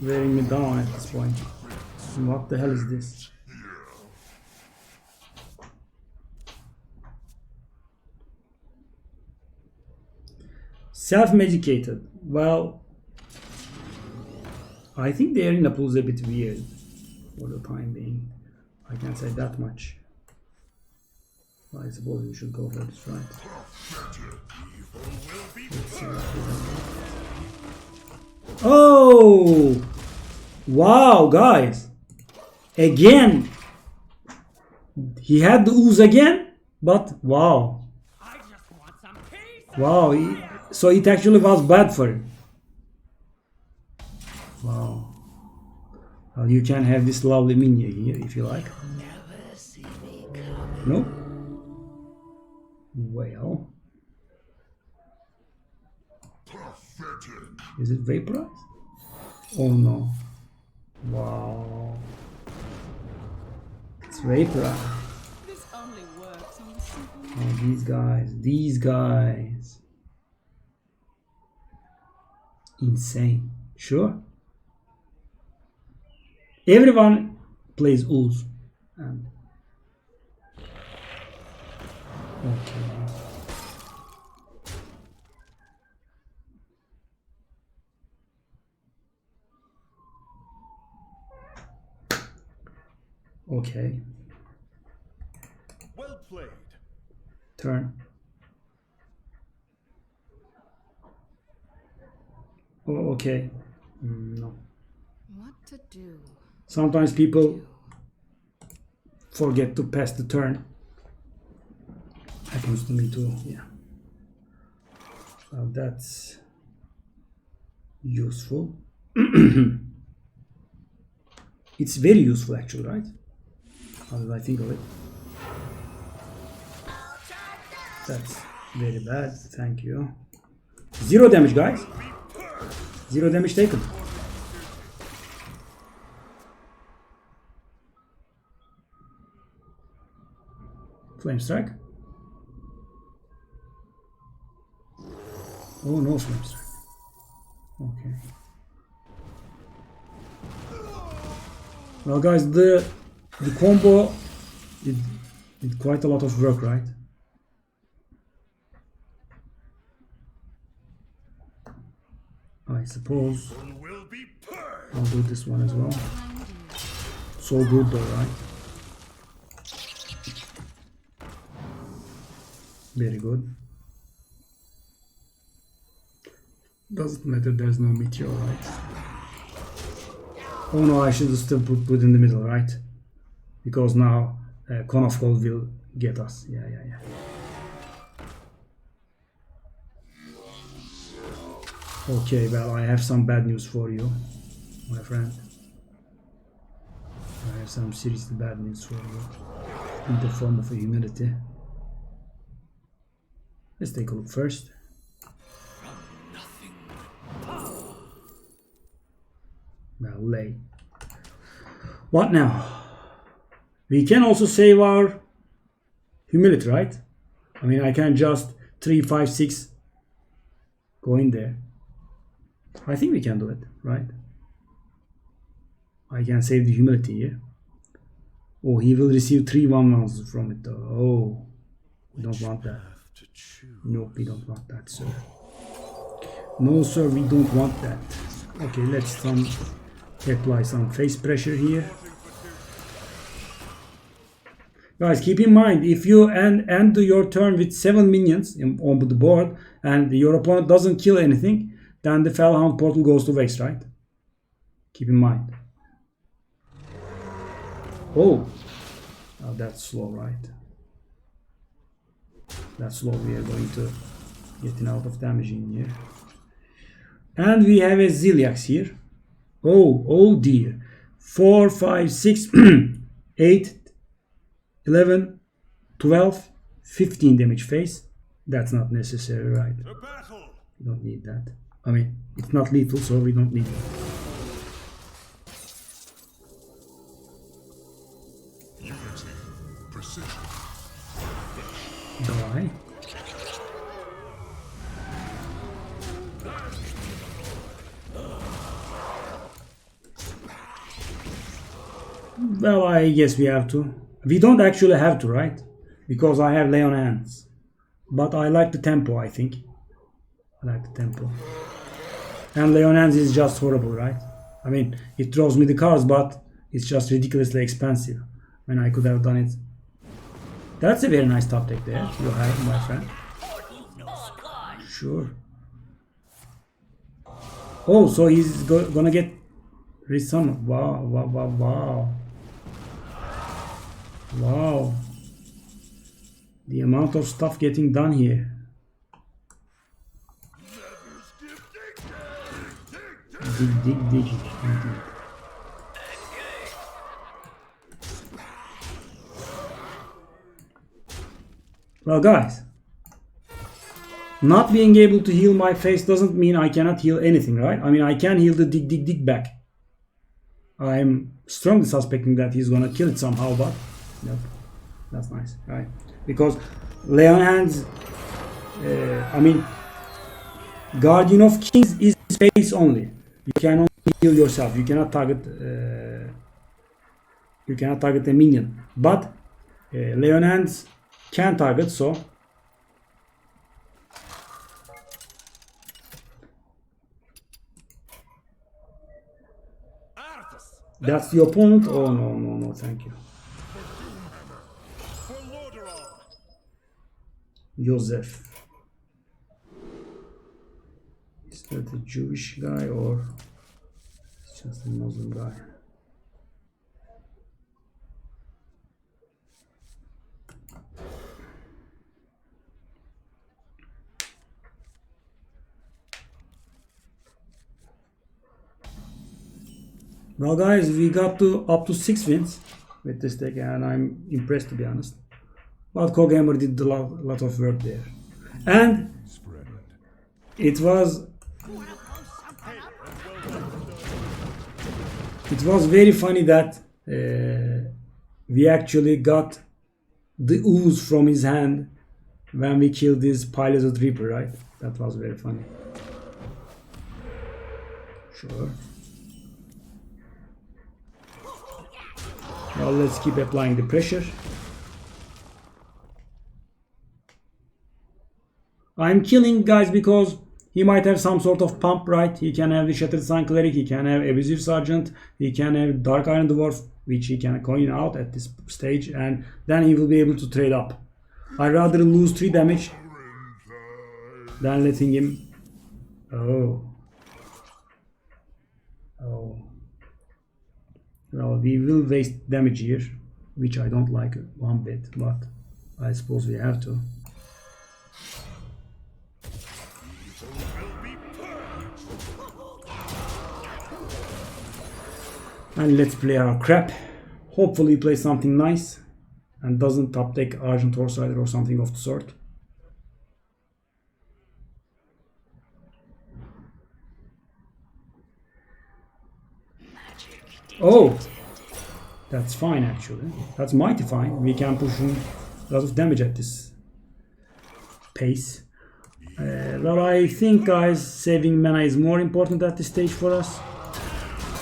wearing me down at this point. What the hell is this? Self-medicated. Well, I think the arena pool is a bit weird for the time being. I can't say that much. I suppose we should go for this, right? Let's see what we have. Oh! Wow, guys! Again! He had the ooze again, but wow. I just want some peace. Wow, so it actually was bad for him. Wow. Well, you can have this lovely minion here if you like. No? Well. Is it vaporized? Oh no. Wow. It's Vapor. This only works on the simple. Oh, these guys. Insane. Sure. Everyone plays Ooze. Okay. Okay. Well played. Turn. Oh, okay. No. What to do? Sometimes people forget to pass the turn. Happens to me too, yeah. So that's useful. It's very useful actually, right? How did I think of it? That's very bad, thank you. 0 damage, guys. 0 damage taken. Flame strike. Oh no, flame strike. Okay. Well, guys, the combo did quite a lot of work, right? I suppose Will be purged. I'll do this one as well. So good though, right? Very good. Doesn't matter, there's no meteor, right? Oh no, I should have still put in the middle, right? Because now Cone of Cold will get us. Yeah. Okay, well, I have some bad news for you, my friend. I have some seriously bad news for you in the form of a humidity. Let's take a look first. Well, lay. What now? We can also save our humility, right? I mean, I can just 3, 5, 6 go in there. I think we can do it, right? I can save the humility here. Oh, he will receive 3 1/1s from it though. Oh, we don't want that. Nope, we don't want that, sir. No, sir, we don't want that. Okay, let's apply some face pressure here. Guys, keep in mind, if you end your turn with 7 minions on the board and your opponent doesn't kill anything, then the Fellhound portal goes to waste, right? Keep in mind. Oh, that's slow, right? That's slow. We are going to get out of damaging here. And we have a Ziliax here. Oh dear. 4, 5, 6, 8, 11, 12, 15 damage face. That's not necessary, right? To battle. We don't need that. I mean, it's not lethal, so we don't need it. Unity. Precision. Die. Well, I guess we have to. We don't actually have to, right? Because I have Lay on Hands. But I like the tempo, I think. I like the tempo. And Lay on Hands is just horrible, right? I mean, it draws me the cards, but it's just ridiculously expensive. When I could have done it. That's a very nice top deck there. You have, my friend. Sure. Oh, so he's gonna get resummoned. Wow. The amount of stuff getting done here. Dig. Well, guys, not being able to heal my face doesn't mean I cannot heal anything, right? I mean, I can heal the dig back. I'm strongly suspecting that he's gonna kill it somehow, but nope. That's nice, right? Because Leon Hands, I mean, Guardian of Kings is space only. You can only heal yourself. You cannot target. You cannot target a minion. But Leon Hands can target, so. Arthas! That's the opponent? Oh no, no, no, thank you. For Lordaeron. Joseph. Is that a Jewish guy or it's just a Muslim guy? Well, guys, we got up to 6 wins with this deck, and I'm impressed, to be honest. But Kogamer did a lot of work there, and it was very funny that we actually got the ooze from his hand when we killed this piloted Reaper, right? That was very funny. Sure. Well, let's keep applying the pressure. I'm killing guys because he might have some sort of pump, right? He can have the Shattered Sun Cleric, he can have Abusive Sergeant, he can have Dark Iron Dwarf, which he can coin out at this stage, and then he will be able to trade up. I'd rather lose 3 damage than letting him... Oh. Well, we will waste damage here, which I don't like one bit, but I suppose we have to. And let's play our crap. Hopefully play something nice and doesn't top take Argent Horse Rider or something of the sort. Oh, that's fine actually. That's mighty fine. We can push a lot of damage at this pace. Well, I think, guys, saving mana is more important at this stage for us.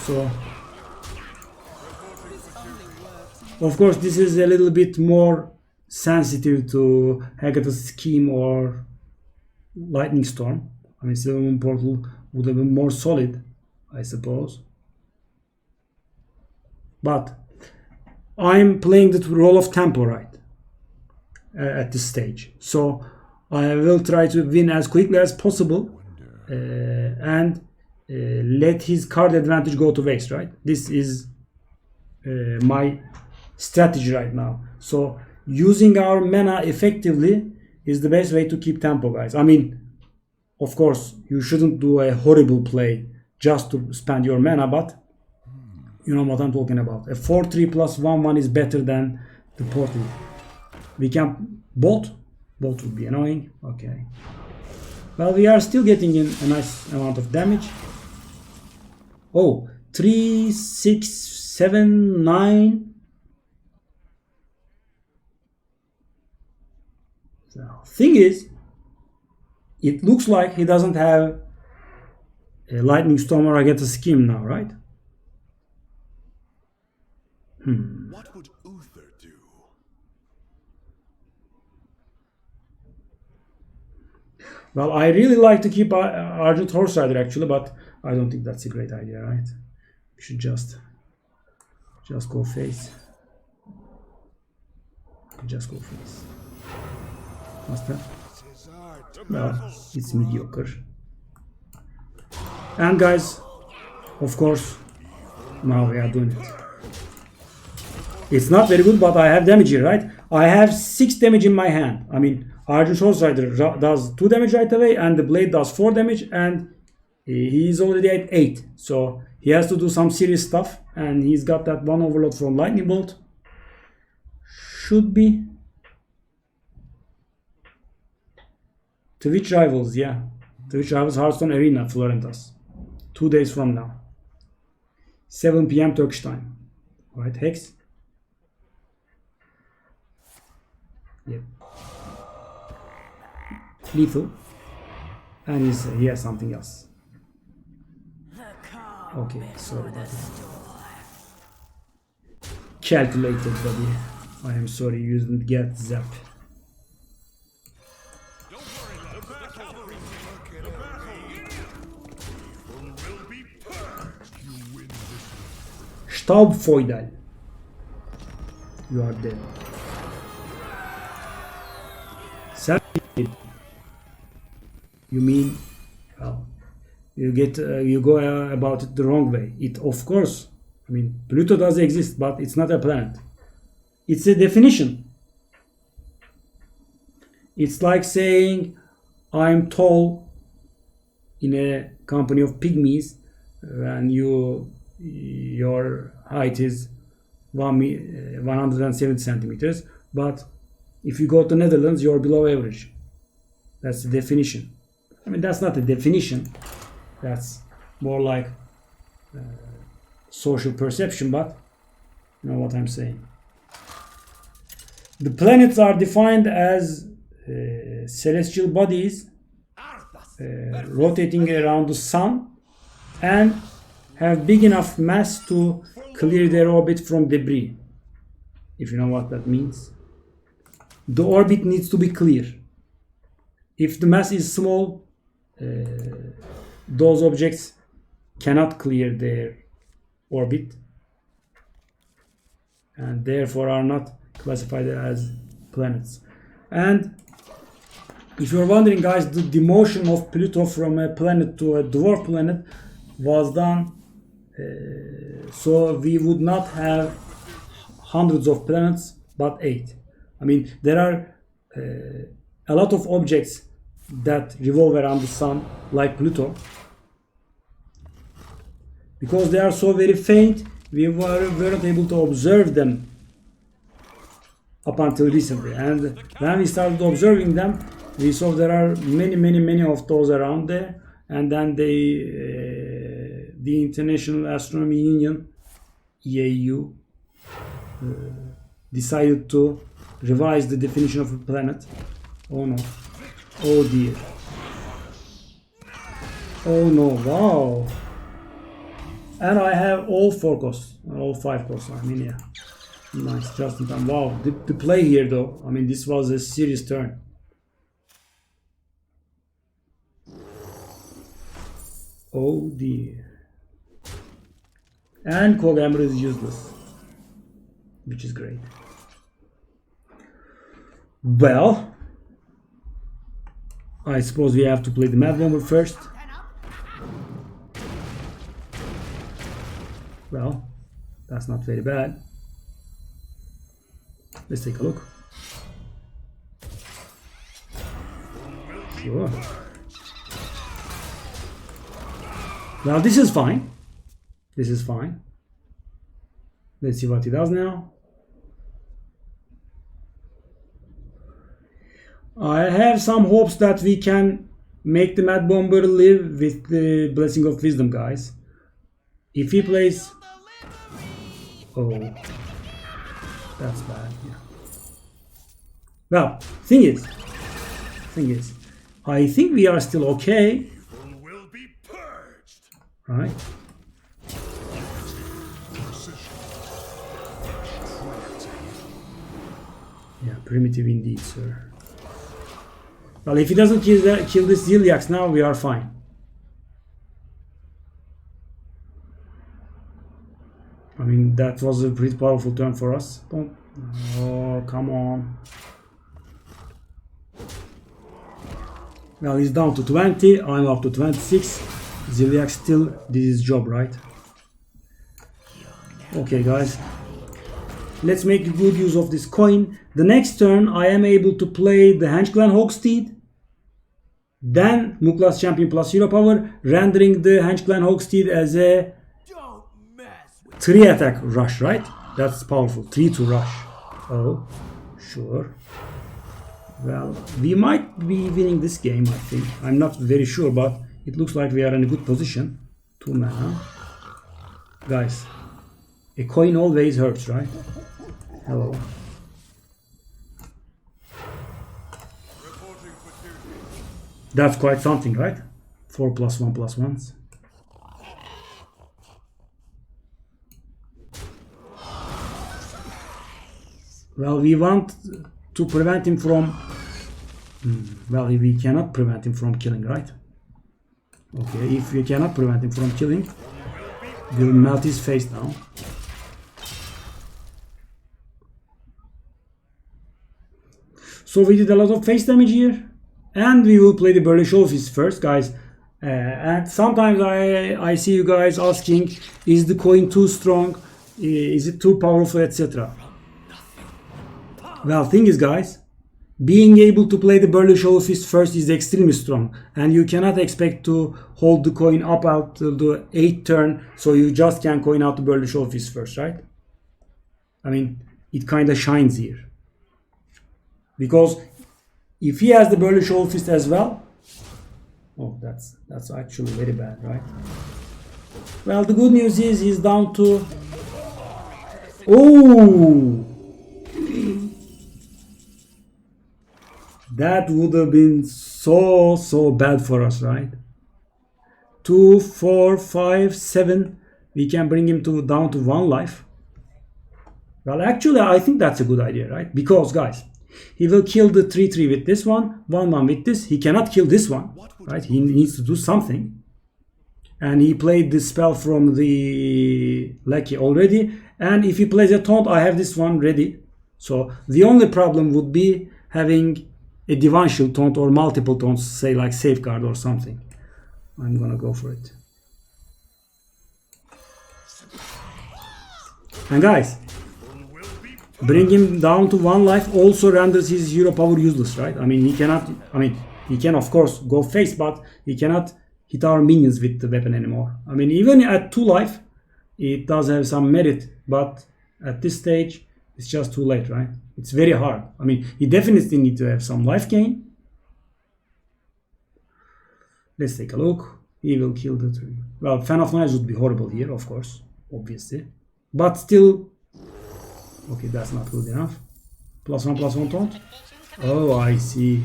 So, of course, this is a little bit more sensitive to Haggad's scheme or Lightning Storm. I mean, Silver Moon Portal would have been more solid, I suppose. But I'm playing the role of tempo, right? At this stage. So I will try to win as quickly as possible and let his card advantage go to waste, right? This is my strategy right now. So using our mana effectively is the best way to keep tempo, guys. I mean, of course, you shouldn't do a horrible play just to spend your mana, but you know what I'm talking about. A 4-3 plus 1-1 is better than the portal. We can both would be annoying. Okay. Well, we are still getting in a nice amount of damage. Oh, 3, 6, 7, 9. So, thing is, it looks like he doesn't have a Lightning Storm or Agatha Scheme now, right? What would Uther do? Well, I really like to keep Argent Horse Rider actually, but I don't think that's a great idea, right? We should just go face. Just go face. What's that? Well, it's mediocre. And guys, of course, now we are doing it. It's not very good, but I have damage here, right? I have 6 damage in my hand. I mean, Argent Horse Rider does 2 damage right away, and the blade does 4 damage, and he's already at 8. So he has to do some serious stuff, and he's got that 1 overload from Lightning Bolt. Should be Twitch Rivals, yeah. Twitch Rivals Hearthstone Arena, Florentas. 2 days from now. 7 p.m. Turkish time. Right, Hex? Yep. Lethal. And he has something else. Okay, sorry about that. Calculated, buddy. I am sorry you didn't get zap. Don't worry, love. The cavalry will be purged. You win this. Staubfeudal. You are dead. You mean, well, you go about it the wrong way. It, of course, I mean, Pluto does exist, but it's not a planet. It's a definition. It's like saying I'm tall in a company of pygmies, and your height is 170 centimeters, but if you go to Netherlands, you're below average. That's the definition. I mean, that's not a definition. That's more like social perception, but you know what I'm saying. The planets are defined as celestial bodies rotating around the sun and have big enough mass to clear their orbit from debris. If you know what that means. The orbit needs to be clear. If the mass is small, those objects cannot clear their orbit and therefore are not classified as planets. And if you're wondering, guys, the demotion of Pluto from a planet to a dwarf planet was done so we would not have hundreds of planets but 8. I mean, there are a lot of objects that revolve around the sun, like Pluto. Because they are so very faint, we weren't able to observe them up until recently. And when we started observing them, we saw there are many of those around there. And then the International Astronomy Union, EAU, decided to revise the definition of a planet. Oh no. Oh dear. Oh no, wow. And I have all 4 costs, all 5 costs, I mean, yeah. Nice, just in time. Wow, the play here though, I mean, this was a serious turn. Oh dear. And Kogamra is useless, which is great. Well, I suppose we have to play the Mad Bomber first. Well, that's not very bad. Let's take a look. Sure. Well, this is fine. This is fine. Let's see what he does now. I have some hopes that we can make the Mad Bomber live with the Blessing of Wisdom, guys. If he plays... Oh, that's bad. Yeah. Well, thing is, I think we are still okay. Will be purged. Right? Yeah, primitive indeed, sir. Well, if he doesn't kill this Ziliax now, we are fine. I mean, that was a pretty powerful turn for us. Don't... Oh, come on. Well, he's down to 20. I'm up to 26. Ziliax still did his job, right? Okay, guys. Let's make good use of this coin. The next turn, I am able to play the Henge Clan Hogsteed. Then Muklas Champion plus Hero Power, rendering the Henge Clan Hogsteed as a 3 attack rush, right? That's powerful. 3 to rush. Oh, sure. Well, we might be winning this game, I think. I'm not very sure, but it looks like we are in a good position. 2 mana. Guys, a coin always hurts, right? Hello. Reporting for duty. That's quite something, right? 4 plus 1 plus 1s. Well, we want to prevent him from... Well, we cannot prevent him from killing, right? Okay, if we cannot prevent him from killing, we'll melt his face now. So we did a lot of face damage here. And we will play the Burlish Office first, guys. And sometimes I see you guys asking, is the coin too strong? Is it too powerful, etc. Well, thing is, guys, being able to play the Burlish Office first is extremely strong. And you cannot expect to hold the coin up out till the 8th turn, so you just can coin out the Burlish Office first, right? I mean, it kind of shines here. Because if he has the Burlish Office as well, oh, that's actually very bad, right? Well, the good news is he's down to... Oh! That would have been so bad for us, right? 2, 4, 5, 7. We can bring him down to 1 life. Well, actually, I think that's a good idea, right? Because, guys, he will kill the 3-3 with this one, 1-1 with this. He cannot kill this one, right? He needs to do something. And he played this spell from the Lucky already. And if he plays a taunt, I have this one ready. So the only problem would be having a Divine Shield taunt or multiple taunts, say like Safeguard or something. I'm gonna go for it. And guys, bring him down to 1 life also renders his hero power useless, right? I mean, he can of course go face, but he cannot hit our minions with the weapon anymore. I mean, even at 2 life, it does have some merit, but at this stage, it's just too late, right? It's very hard. I mean, he definitely needs to have some life gain. Let's take a look. He will kill the 3. Well, Fan of Knives would be horrible here, of course, obviously. But still... Okay, that's not good enough. +1/+1 taunt. Oh, I see.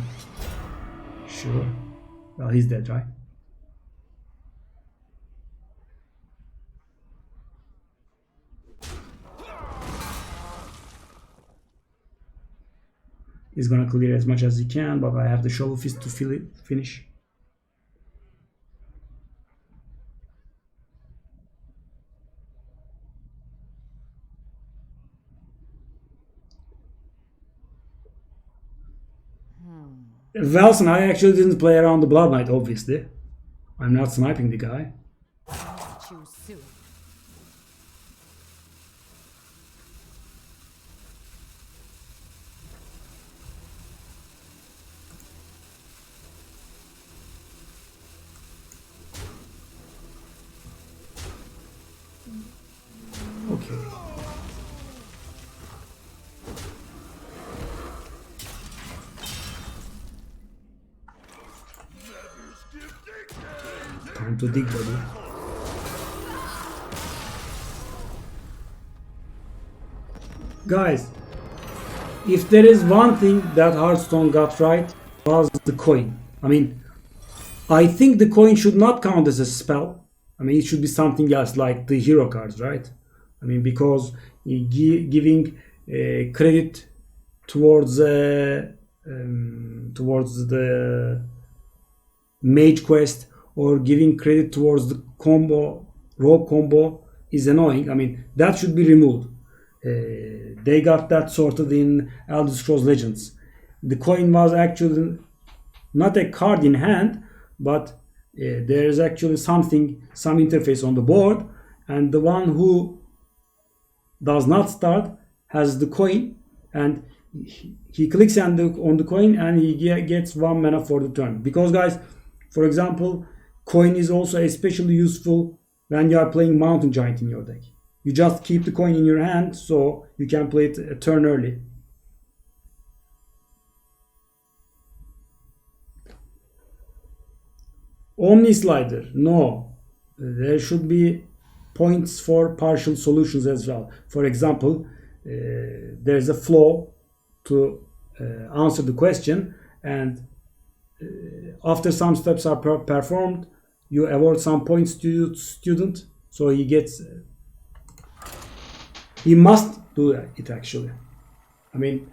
Sure. Well, he's dead, right? He's gonna clear as much as he can, but I have the Shovel Fist to finish. Velson, I actually didn't play around the Blood Knight, obviously. I'm not sniping the guy. Choose soon. Okay. Time to dig, buddy. Guys, if there is one thing that Hearthstone got right, was the coin. I mean, I think the coin should not count as a spell. I mean, it should be something else like the hero cards, right? I mean, because giving credit towards the mage quest or giving credit towards the combo, rogue combo is annoying. I mean, that should be removed. They got that sorted in Elder Scrolls Legends. The coin was actually not a card in hand, but there is actually some interface on the board, and the one who does not start has the coin, and he clicks on the coin and he gets 1 mana for the turn. Because, guys, for example, coin is also especially useful when you are playing Mountain Giant in your deck. You just keep the coin in your hand so you can play it a turn early. Omni Slider, no. There should be points for partial solutions as well. For example, there's a flaw to answer the question, and after some steps are performed, you award some points to student, so he gets, he must do it actually. I mean,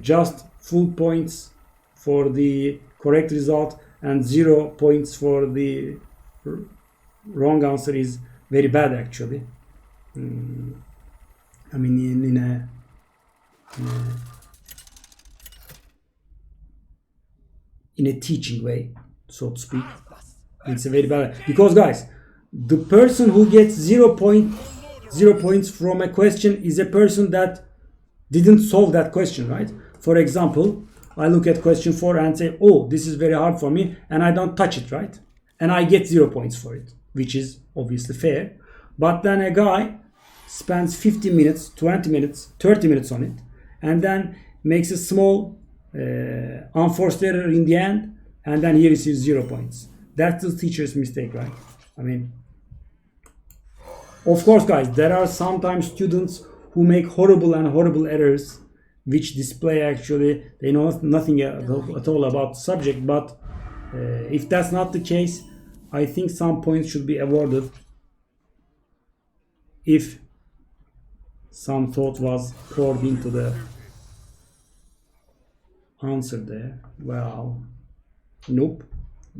just full points for the correct result and 0 points for the wrong answer is very bad actually. I mean, in a teaching way, so to speak, it's a very bad, because guys, the person who gets 0 points from a question is a person that didn't solve that question, right? For example, I look at question 4 and say, oh, this is very hard for me, and I don't touch it, right? And I get 0 points for it, which is obviously fair. But then a guy spends 15 minutes, 20 minutes, 30 minutes on it, and then makes a small unforced error in the end, and then he receives 0 points. That's the teacher's mistake, right? I mean, of course, guys, there are sometimes students who make horrible errors, which display actually they know nothing at all about the subject. But if that's not the case, I think some points should be awarded if some thought was poured into the answer there. Well, nope.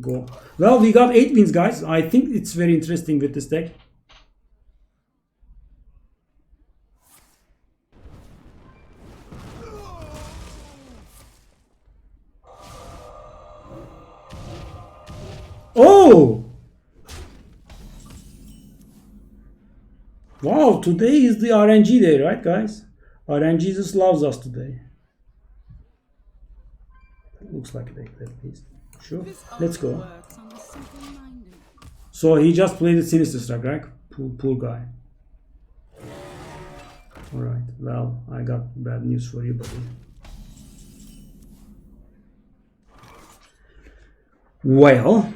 Go. Well, we got 8 wins, guys. I think it's very interesting with this deck. Oh! Wow, today is the RNG day, right, guys? RNG just loves us today. Looks like it, at least. Sure, let's go. So he just played the Sinister Strike, right? Poor guy. Alright, well, I got bad news for you, buddy. Well,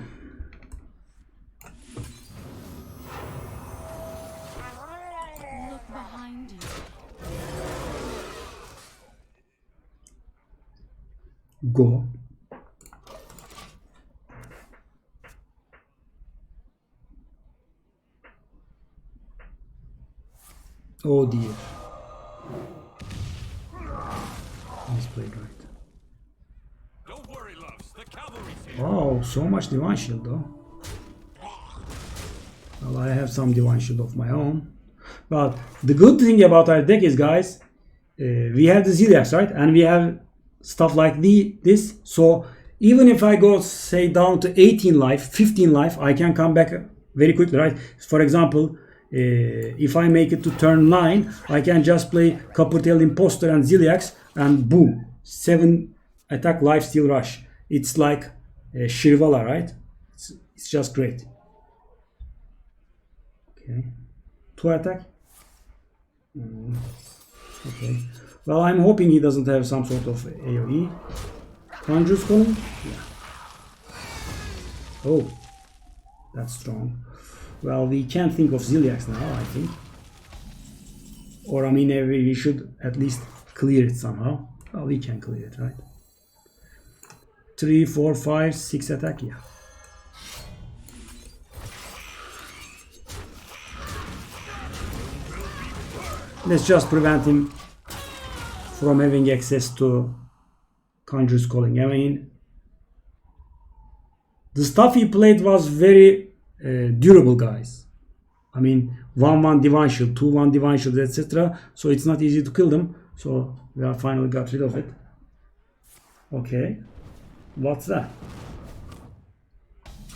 Look behind you. go. Oh dear. He's played right. Don't worry, loves. The cavalry's here. Oh, so much Divine Shield though. Well, I have some Divine Shield of my own. But the good thing about our deck is, guys, we have the Ziliax, right? And we have stuff like this. So even if I go, say, down to 18 life, 15 life, I can come back very quickly, right? For example, if I make it to turn 9, I can just play Coppertail Imposter and Ziliax, and boom, 7 attack lifesteal rush. It's like Shirvala, right? It's just great. Okay, 2 attack. Okay. Well, I'm hoping he doesn't have some sort of AoE. Conjures Calling? Yeah. Oh, that's strong. Well, we can't think of Ziliax now, I think. Or, I mean, we should at least clear it somehow. Well, we can clear it, right? 3, 4, 5, 6 attack, yeah. Let's just prevent him from having access to Conjurer's Calling. I mean, the stuff he played was very durable, guys. I mean, 1-1 Divine Shield, 2-1 Divine Shield, etc. So it's not easy to kill them. So we are finally got rid of it. Okay. What's that?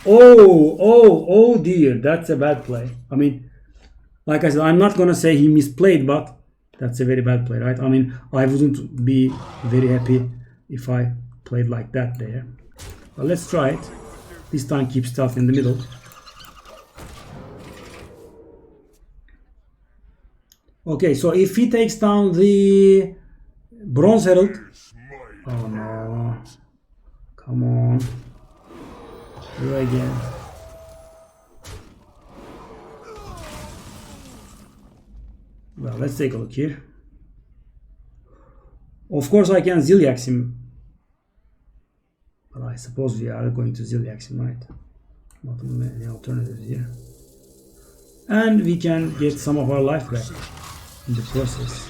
Oh dear. That's a bad play. I mean, like I said, I'm not gonna say he misplayed, but that's a very bad play, right? I mean, I wouldn't be very happy if I played like that there. But let's try it. This time keep stuff in the middle. Okay, so if he takes down the Bronze Herald... Oh no. Come on. Do again. Well, let's take a look here. Of course, I can Zilliax him. But I suppose we are going to Zilliax him, right? Not any alternatives here. And we can get some of our life back in the process.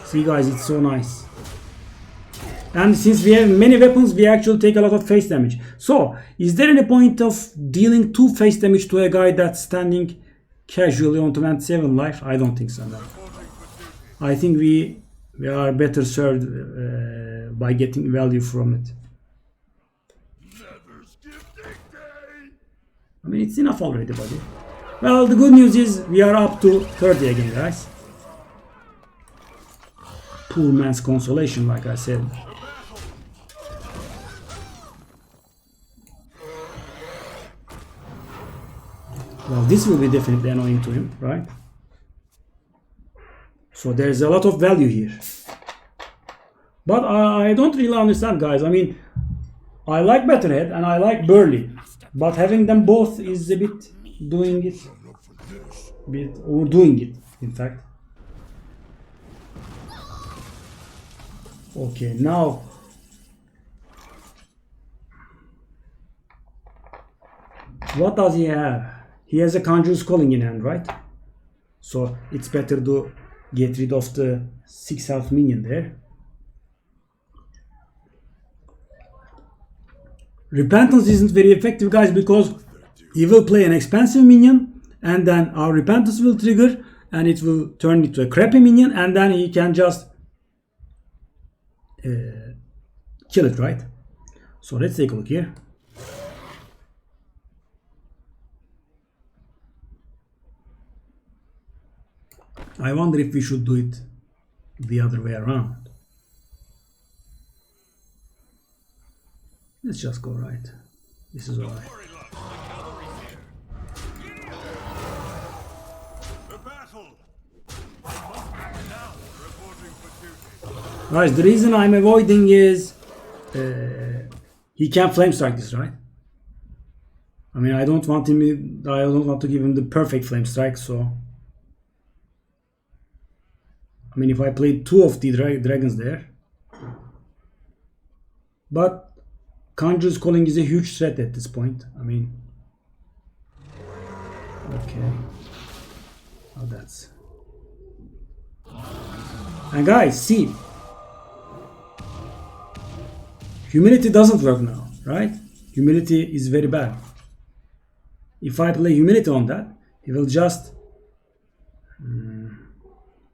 See guys, it's so nice. And since we have many weapons, we actually take a lot of face damage. So, is there any point of dealing 2 face damage to a guy that's standing casually on 27 life? I don't think so. No. I think we are better served by getting value from it. I mean, it's enough already, buddy. Well, the good news is we are up to 30 again, guys. Poor man's consolation, like I said. Well, this will be definitely annoying to him, right? So there's a lot of value here. But I don't really understand, guys. I mean, I like Betterhead and I like Burley. But having them both is a bit doing it. Bit overdoing it, in fact. Okay, now what does he have? He has a Conjurer's Calling in hand, right? So it's better to get rid of the 6 health minion there. Repentance isn't very effective, guys, because he will play an expensive minion and then our Repentance will trigger and it will turn into a crappy minion and then he can just kill it, right? So let's take a look here. I wonder if we should do it the other way around. Let's just go right. This is alright. Guys, the reason I'm avoiding is he can flame strike this, right? I mean, I don't want to give him the perfect flame strike, so I mean, if I played 2 of the dragons there, but Conjurer's Calling is a huge threat at this point. I mean, okay, oh, that's, and guys, see, humility doesn't work now, right? Humility is very bad. If I play humility on that, he will just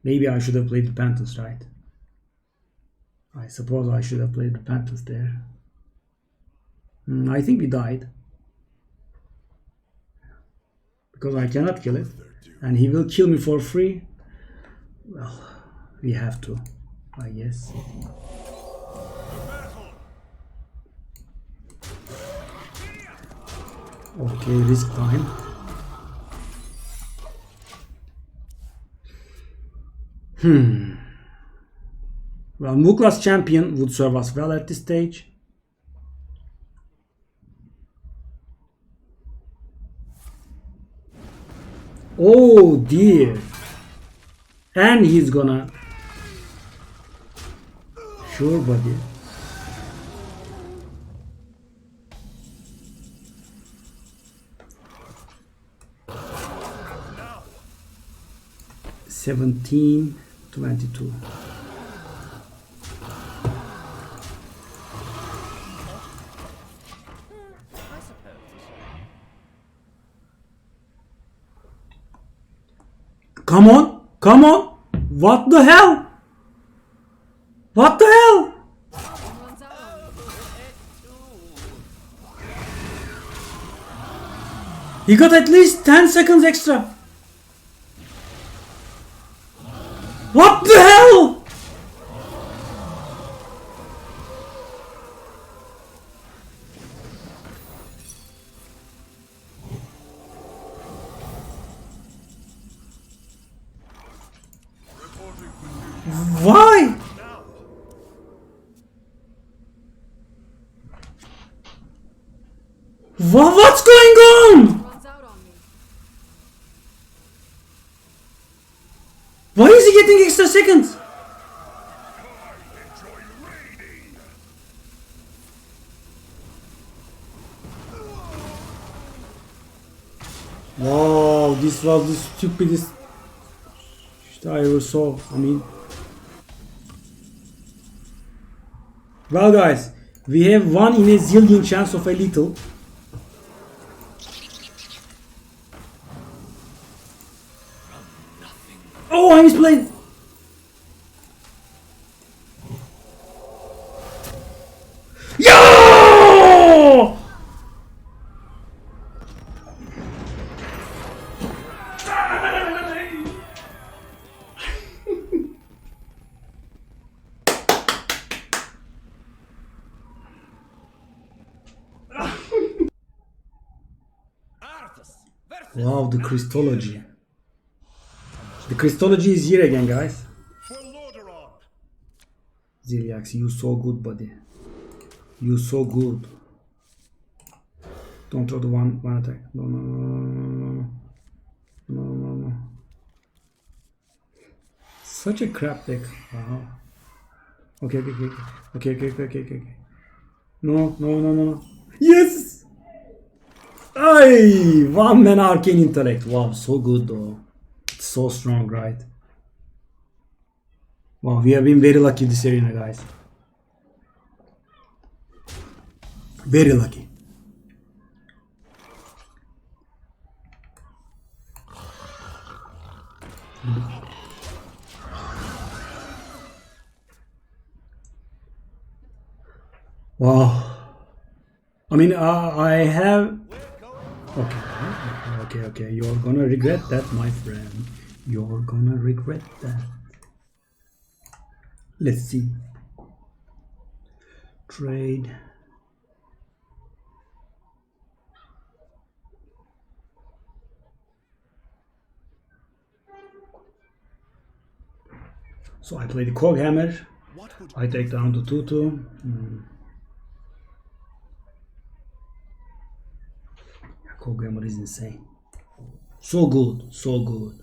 maybe I should have played Repentance, right? I suppose I should have played Repentance there. I think we died. Because I cannot kill it. And he will kill me for free. Well, we have to, I guess. Okay, risk time. Well, Muklas champion would serve us well at this stage. Oh dear. And he's gonna... Sure, buddy. $17.22. Come on, come on. What the hell? What the hell? He got at least 10 seconds extra. What the hell? Why? What's going on? Runs out on me. Why is he getting extra seconds? Enjoy raiding. Wow, this was the stupidest shit I ever saw. I mean, well, guys, we have 1 in a zillion chance of a little. Oh, I misplayed. Yo! Arthas versus Wow, the Crystology. The Crystology is here again, guys. For Lordaeron. Ziliax, you so good, buddy. You so good. Don't throw the one attack. No, no, no, no, no, no, no, no. Such a crap deck. Wow. Okay, okay, okay, okay, okay, okay, okay, okay. No, no, no, no, no. Yes! Ay, 1 man arcane intellect. Wow, so good though. It's so strong, right? Wow, we have been very lucky this arena, guys. Very lucky. Wow. I mean, I have. Okay. You're gonna regret that, my friend. You're gonna regret that. Let's see. Trade. So I play the Cog Hammer. I take down the 2-2. Cog Hammer is insane. So good, so good.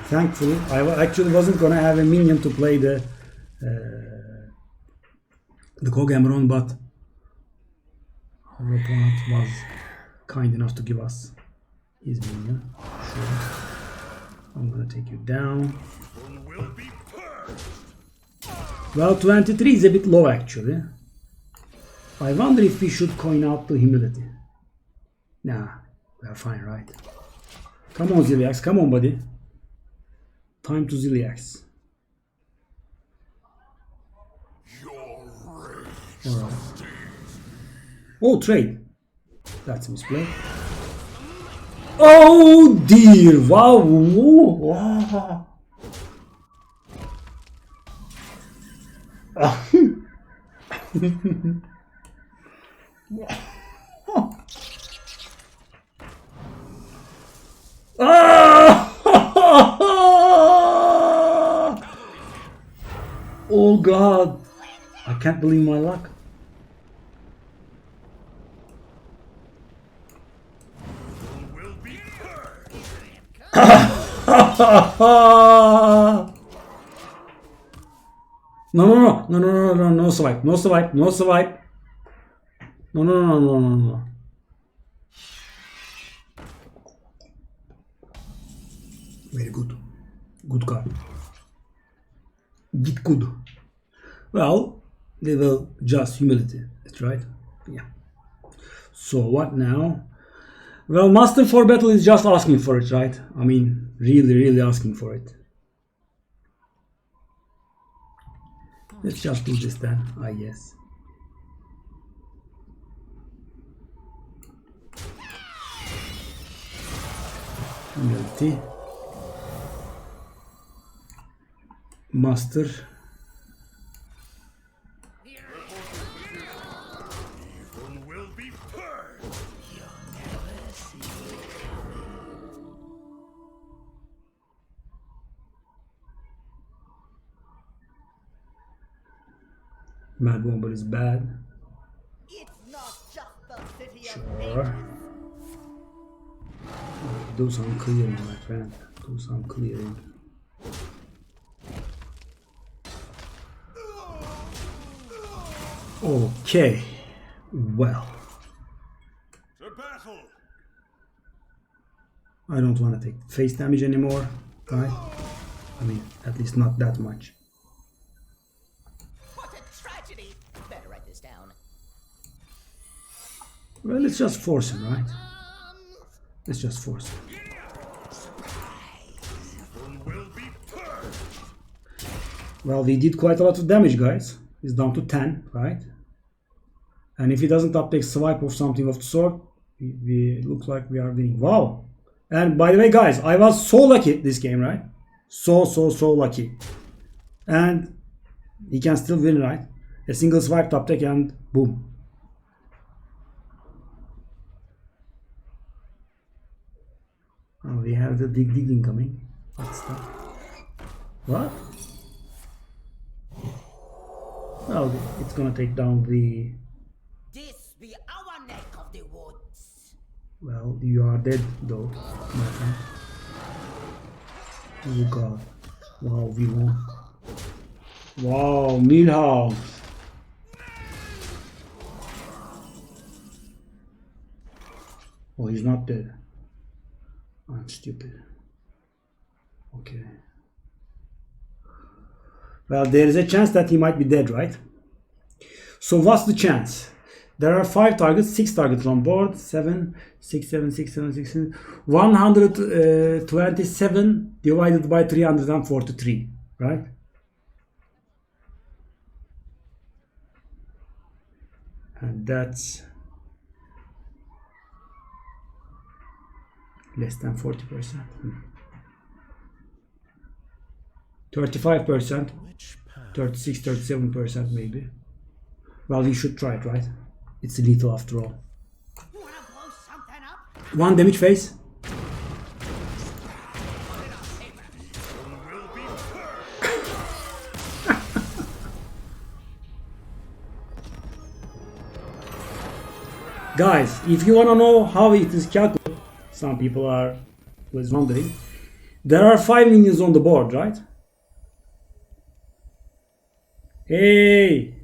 Thankfully, I actually wasn't gonna have a minion to play the Cog Hammer on, but our opponent was kind enough to give us his minion. Sure. I'm gonna take you down. Well, 23 is a bit low actually. I wonder if we should coin out to humility. Nah, we are fine, right? Come on, Ziliax, come on, buddy. Time to Ziliax. Alright. Oh, trade. That's a misplay. Oh dear! Wow! Wow. Oh God! I can't believe my luck. No swipe, no swipe, no swipe. No. Very good. Good card. Git good. Well, they will just humility. That's right. Yeah. So what now? Well, Master for Battle is just asking for it, right? I mean, really asking for it. Let's just do this then, I guess. Humility. Master. Will be purged. Mad Bomber is bad. It's not just the city of Sure. Do some clearing, my friend. Do some clearing. Okay. Well. To battle! I don't want to take face damage anymore, right? I mean, at least not that much. What a tragedy! Better write this down. Well, let's just force him, right? Let's just force him. Will be purged! Well, we did quite a lot of damage, guys. He's down to 10, right? And if he doesn't uptake swipe of something of the sort, we look like we are winning. Wow! And by the way, guys, I was so lucky this game, right? So lucky. And he can still win, right? A single swipe top deck and boom. Oh, we have the dig incoming. What's that? What? Well, it's gonna take down the... This be our neck of the woods. Well, you are dead though, my friend. Oh god. Wow, we won. Wow, Milhouse. Oh, he's not dead. I'm stupid. Okay. Well, there is a chance that he might be dead, right? So what's the chance? There are 5 targets, 6 targets on board. 7, 6, 7, 6, 7, 6, 7. 127 divided by 343, right? And that's less than 40%. 35%, 36, 37% maybe. Well, we should try it, right? It's lethal after all. Wanna blow something up? 1 damage phase. Will be Guys, if you wanna know how it is calculated, some people are was wondering. There are 5 minions on the board, right? Hey,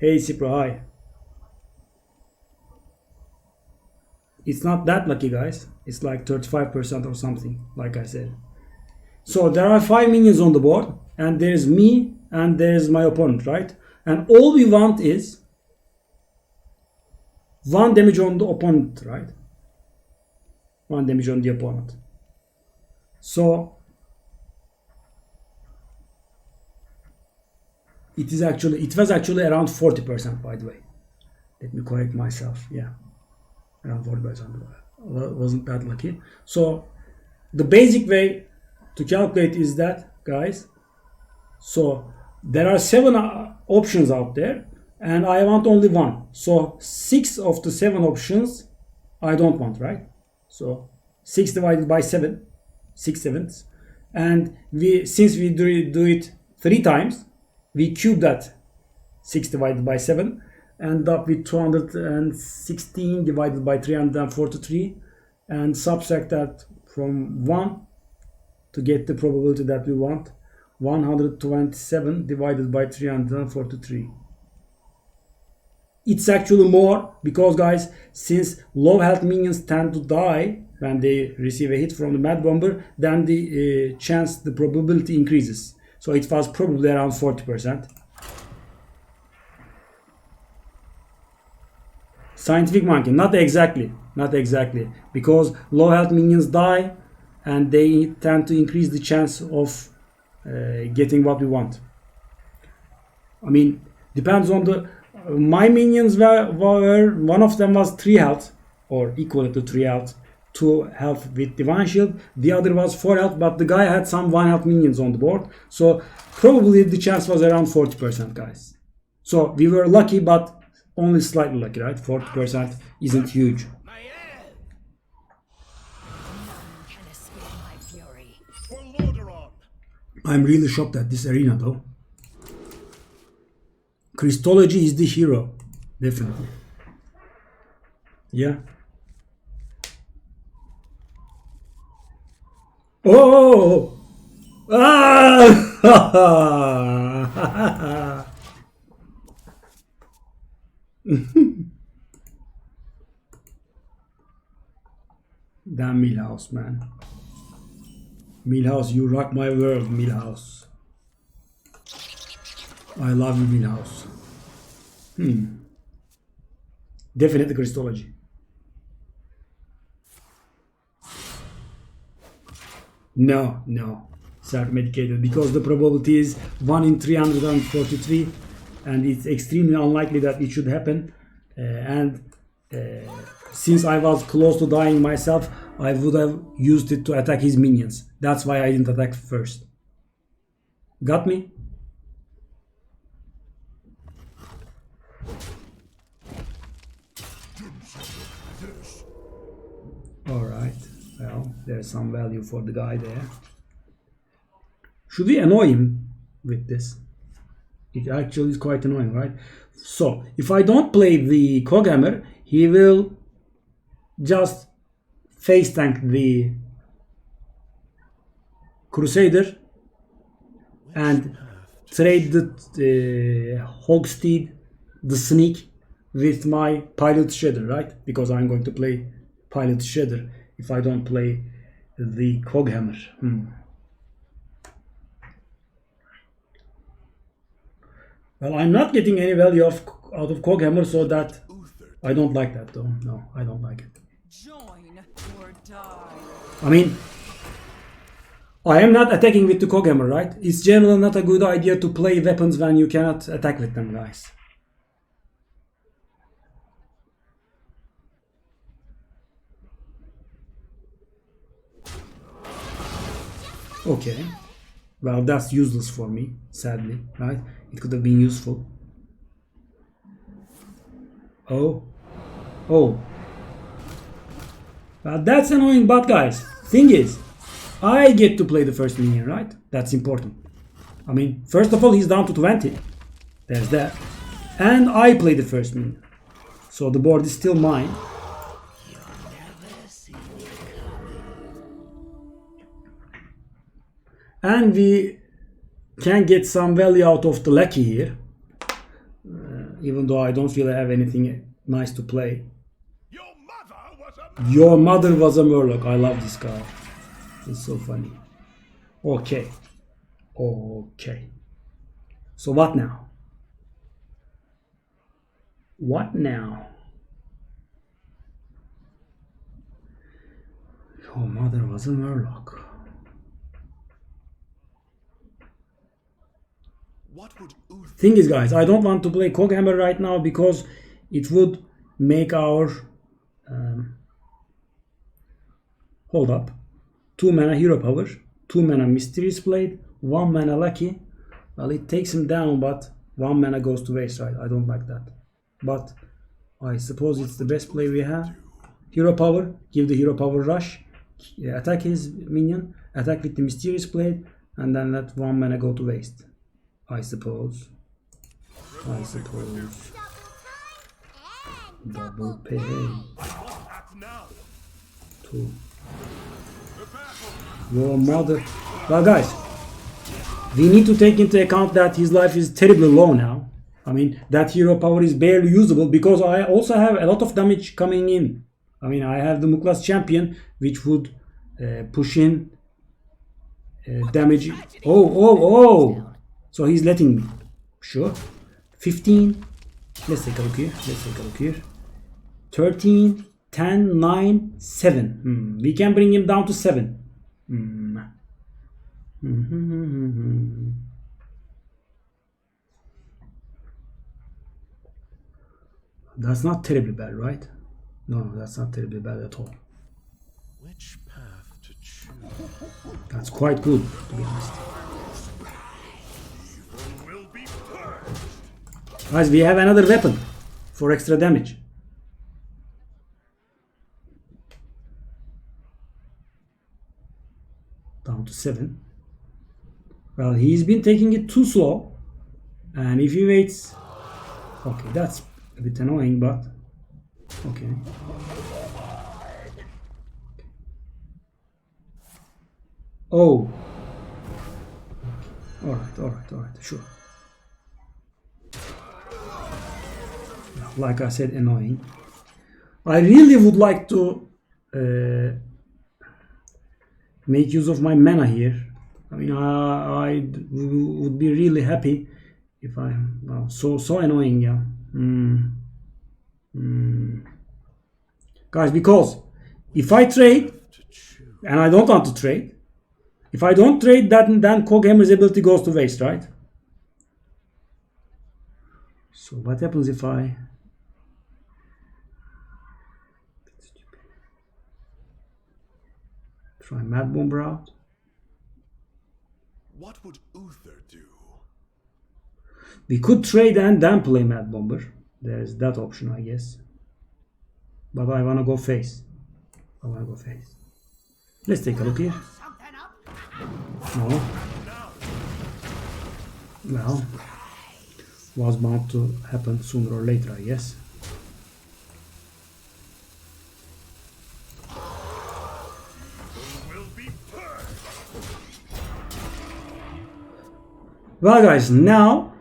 Cipro, hi. It's not that lucky, guys. It's like 35% or something, like I said. So there are 5 minions on the board, and there's me, and there's my opponent, right? And all we want is 1 damage on the opponent, right? 1 damage on the opponent. So it was actually around 40%, by the way. Let me correct myself. Yeah, around 40%. Wasn't that lucky. So the basic way to calculate is that, guys. So there are 7 options out there, and I want only 1. So 6 of the 7 options I don't want, right? So 6 divided by 7, 6 sevenths, and since we do it 3 times, we cube that 6 divided by 7, end up with 216 divided by 343, and subtract that from 1 to get the probability that we want. 127 divided by 343. It's actually more because, guys, since low health minions tend to die when they receive a hit from the Mad Bomber, then the probability increases. So it was probably around 40%. Scientific monkey, not exactly, because low health minions die, and they tend to increase the chance of getting what we want. I mean, depends on the. My minions were one of them was 3 health, or equal to 3 health, 2 health with divine shield. The other was 4 health, but the guy had some 1 health minions on the board, so probably the chance was around 40%, guys. So we were lucky, but only slightly lucky, right? 40% isn't huge. Can escape my fury. for Lordaeron! I'm really shocked at this arena though. Crystology is the hero. Definitely. Yeah. Oh! Ah! Damn Milhouse, man. Milhouse, you rock my world, Milhouse. I love you, Milhouse. Definitely Crystology. No, no. Self-medicated because the probability is 1 in 343 and it's extremely unlikely that it should happen. Since I was close to dying myself, I would have used it to attack his minions. That's why I didn't attack first. Got me? Alright, well, there's some value for the guy there. Should we annoy him with this? It actually is quite annoying, right? So, if I don't play the Coghammer, he will just face tank the Crusader and trade the Hogsteed, the Sneak, with my Pilot Shredder, right? Because I'm going to play Pilot Shredder if I don't play the Coghammer. Well, I'm not getting any value out of Coghammer, so that I don't like that though. No, I don't like it. Join or die. I mean, I am not attacking with the Coghammer, right? It's generally not a good idea to play weapons when you cannot attack with them, guys. Okay. Well, that's useless for me, sadly, right? It could have been useful. Oh. Oh. Well, that's annoying, but guys, thing is, I get to play the first minion, right? That's important. I mean, first of all, he's down to 20. There's that. And I play the first minion. So the board is still mine. And we can get some value out of the Lucky here. Even though I don't feel I have anything nice to play. Your mother was a Murloc. I love this guy. It's so funny. Okay. Okay. So what now? What now? Your mother was a Murloc. Thing is, guys, I don't want to play Coghammer right now because it would make our hold up. 2 mana Hero Power, 2 mana Mysterious Blade, 1 mana Lucky. Well, it takes him down, but 1 mana goes to waste, right? I don't like that. But I suppose it's the best play we have. Hero Power, give the Hero Power rush, attack his minion, attack with the Mysterious Blade, and then let 1 mana go to waste. I suppose. I suppose. Double pay. 2. Your mother. Well, guys, we need to take into account that his life is terribly low now. I mean, that hero power is barely usable because I also have a lot of damage coming in. I mean, I have the Muklas champion, which would push in damage. Oh. So he's letting me. Sure. 15. Let's take a look here. 13, 10, 9, 7. We can bring him down to 7. That's not terribly bad, right? No, that's not terribly bad at all. Which path to choose? That's quite good, to be honest. Will be purged. Guys, we have another weapon for extra damage. Down to 7. Well, he's been taking it too slow. And if he waits Okay, that's a bit annoying, but okay. Oh. Alright, sure. Like I said, annoying. I really would like to make use of my mana here. I mean, I would be really happy if I... Oh, so annoying, yeah. Guys, because if I trade, and I don't want to trade, if I don't trade, then Coghammer's ability goes to waste, right? So what happens if I... try Mad Bomber out? What would Uther do? We could trade and then play Mad Bomber. There's that option, I guess. But I want to go face. Let's take a look here. Something up? No. Well, was bound to happen sooner or later, I guess. Well, guys, now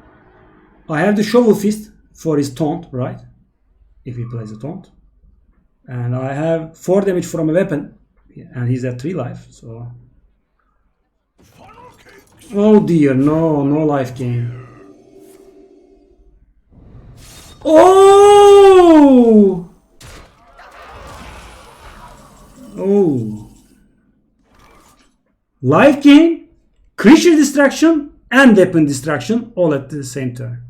I have the Shovel Fist for his taunt, right? If he plays a taunt. And I have 4 damage from a weapon. And he's at 3 life, so... Oh dear, no life gain. Oh! Oh. Life gain, creature distraction, and weapon distraction all at the same turn.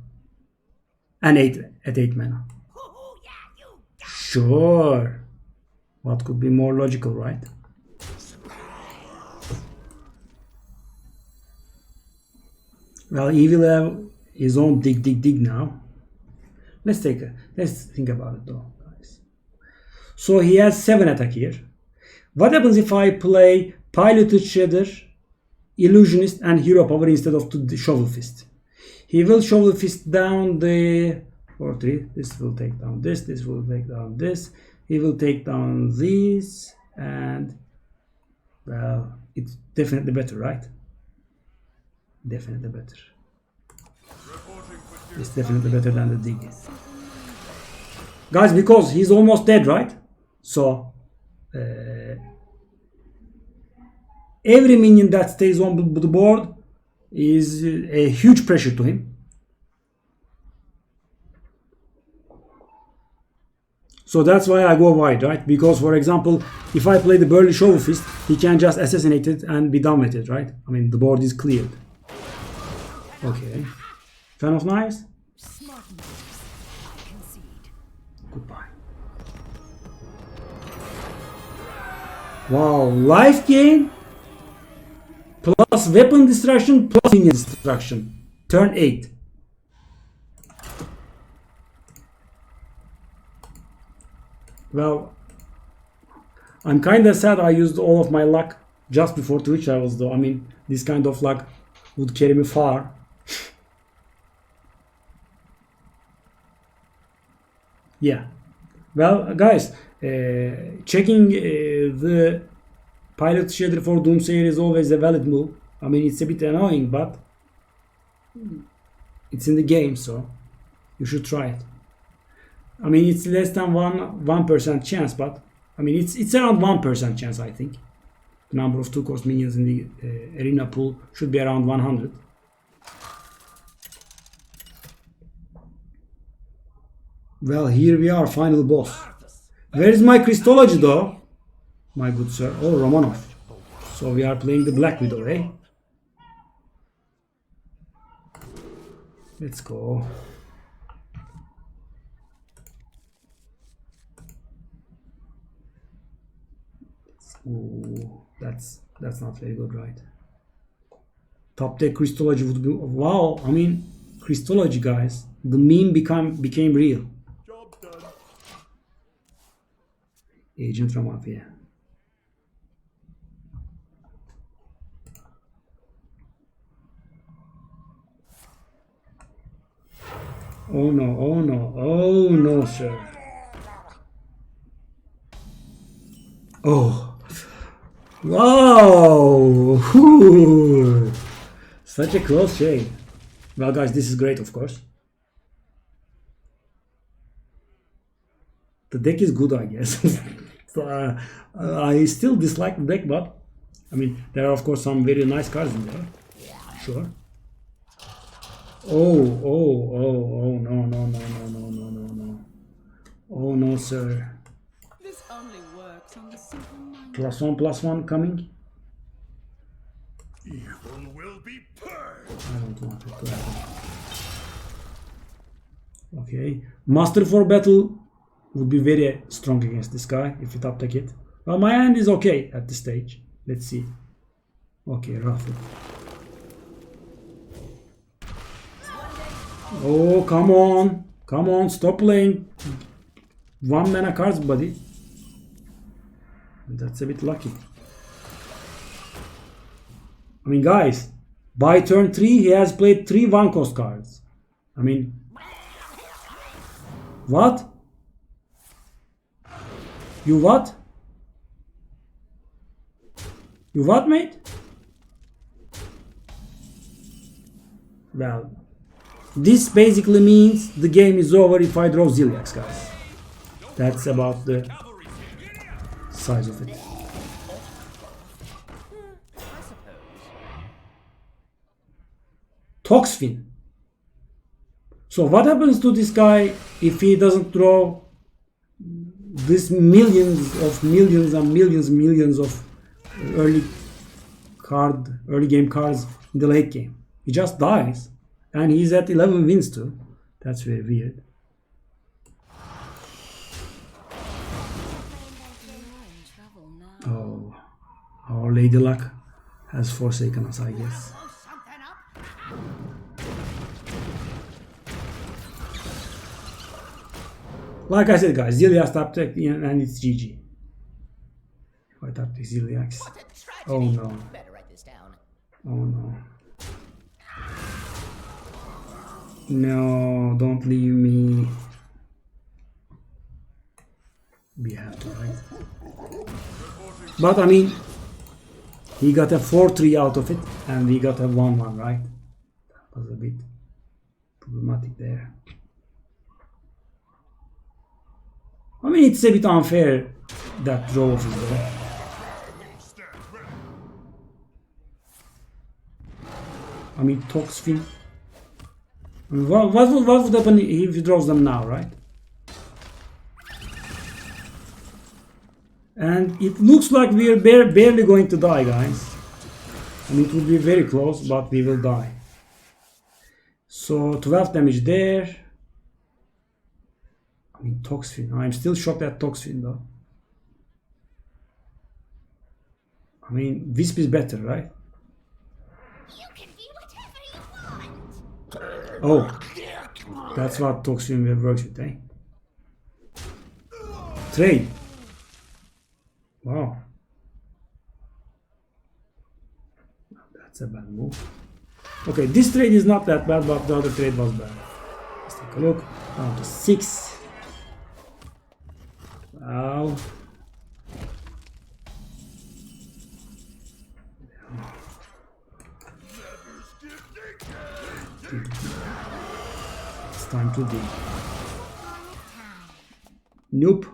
And 8 mana. Sure. What could be more logical, right? Well, he will have his own dig now. Let's think about it though, guys. So he has 7 attack here. What happens if I play Piloted Shredder, Illusionist, and Hero Power instead of the Shovel Fist? He will Shovel Fist down the 4-3. This will take down this. This will take down this. He will take down these, and well, it's definitely better, right? Definitely better. It's definitely better than the dig. Guys, because he's almost dead, right? So every minion that stays on the board is a huge pressure to him. So that's why I go wide, right? Because, for example, if I play the Burly Shovel Fist, he can just assassinate it and be done with it, right? I mean, the board is cleared. Okay. Fan of knives? Goodbye. Wow, life gain plus weapon destruction plus minion destruction. Turn 8. Well, I'm kind of sad I used all of my luck just before Twitch Rivals though. I mean, this kind of luck would carry me far. Yeah. Well, guys, checking the Pilot Shredder for Doomsayer is always a valid move. I mean, it's a bit annoying, but it's in the game, so you should try it. I mean, it's less than 1% chance, but I mean, it's around 1% chance, I think. The number of 2-cost minions in the arena pool should be around 100. Well, here we are, final boss. Where is my Crystology though? My good sir. Oh, Romanov. So we are playing the Black Widow, eh? Let's go. Ooh, that's not very good, right? Top deck Crystology would be... Wow, I mean, Crystology, guys. The meme became real. Job done. Agent from Mafia. Oh no, oh no, oh no, sir. Oh. Wow! Whew. Such a close shave. Well, guys, this is great, of course. The deck is good, I guess. So, I still dislike the deck, but I mean, there are of course some very nice cards in there. Sure. Oh, no, no, no, no, no, no, no, no. Oh no, sir. This only works on the simple mind. +1/+1 coming. Evil will be purged. I don't want it to happen. Okay. Master for battle would be very strong against this guy if you top deck it. Well, my hand is okay at this stage. Let's see. Okay, Raffle. Oh, come on. Come on, stop playing 1 mana cards, buddy. That's a bit lucky. I mean, guys, by turn 3, he has played 3 1-cost cards. I mean, what? You what? You what, mate? Well, this basically means the game is over if I draw Ziliax, guys. That's about the size of it. Toxfin. So what happens to this guy if he doesn't draw this millions and millions of early game cards in the late game? He just dies, and he's at 11 wins too. That's very weird. Oh, our Lady Luck has forsaken us, I guess. Like I said, guys, Ziliax top deck and it's GG. If I top deck Ziliax. Oh no. Better write this down. Oh no. No, don't leave me. We have to, right? But I mean, he got a 4-3 out of it, and we got a 1-1, right? That was a bit problematic there. I mean, it's a bit unfair that draw is there. I mean, Toxfin. I mean, what would happen if he draws them now, right? And it looks like we are barely going to die, guys. And it will be very close, but we will die. So 12 damage there. I mean, Toxfin. I'm still shocked at Toxfin, though. I mean, Wisp is better, right? You can be whatever you want. Oh, that's what Toxfin works with, eh? Trade. Wow. That's a bad move. Okay, this trade is not that bad, but the other trade was bad. Let's take a look. Down to 6. Wow. It's time to dig. Nope.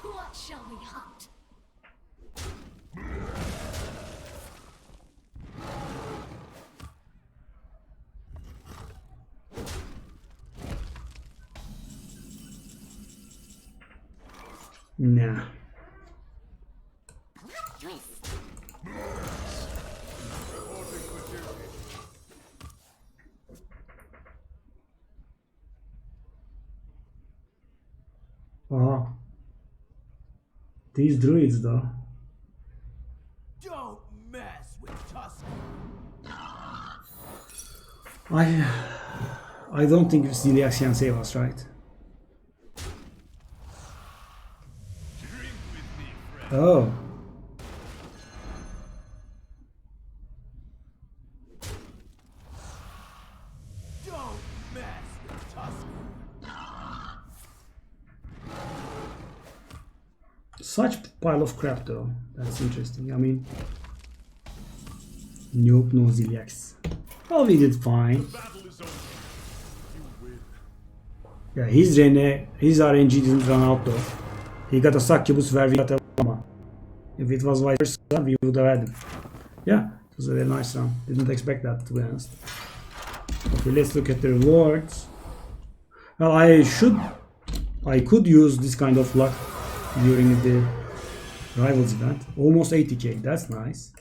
What shall we hunt? Nah. Oh, these druids though. Don't mess with Tusk. I don't think Ziliax can save us, right? Oh. mess with Tusk. Such pile of crap though. That's interesting. I mean, nope, no Ziliax. Well, we did fine. Battle is over. You win. Yeah, his RNG didn't run out though. He got a succubus where we got a llama. If it was vice versa, we would have had him. Yeah, it was a very nice round. Didn't expect that, to be honest. Okay, let's look at the rewards. Well, I could use this kind of luck during the Rivals event. Almost 80k, that's nice.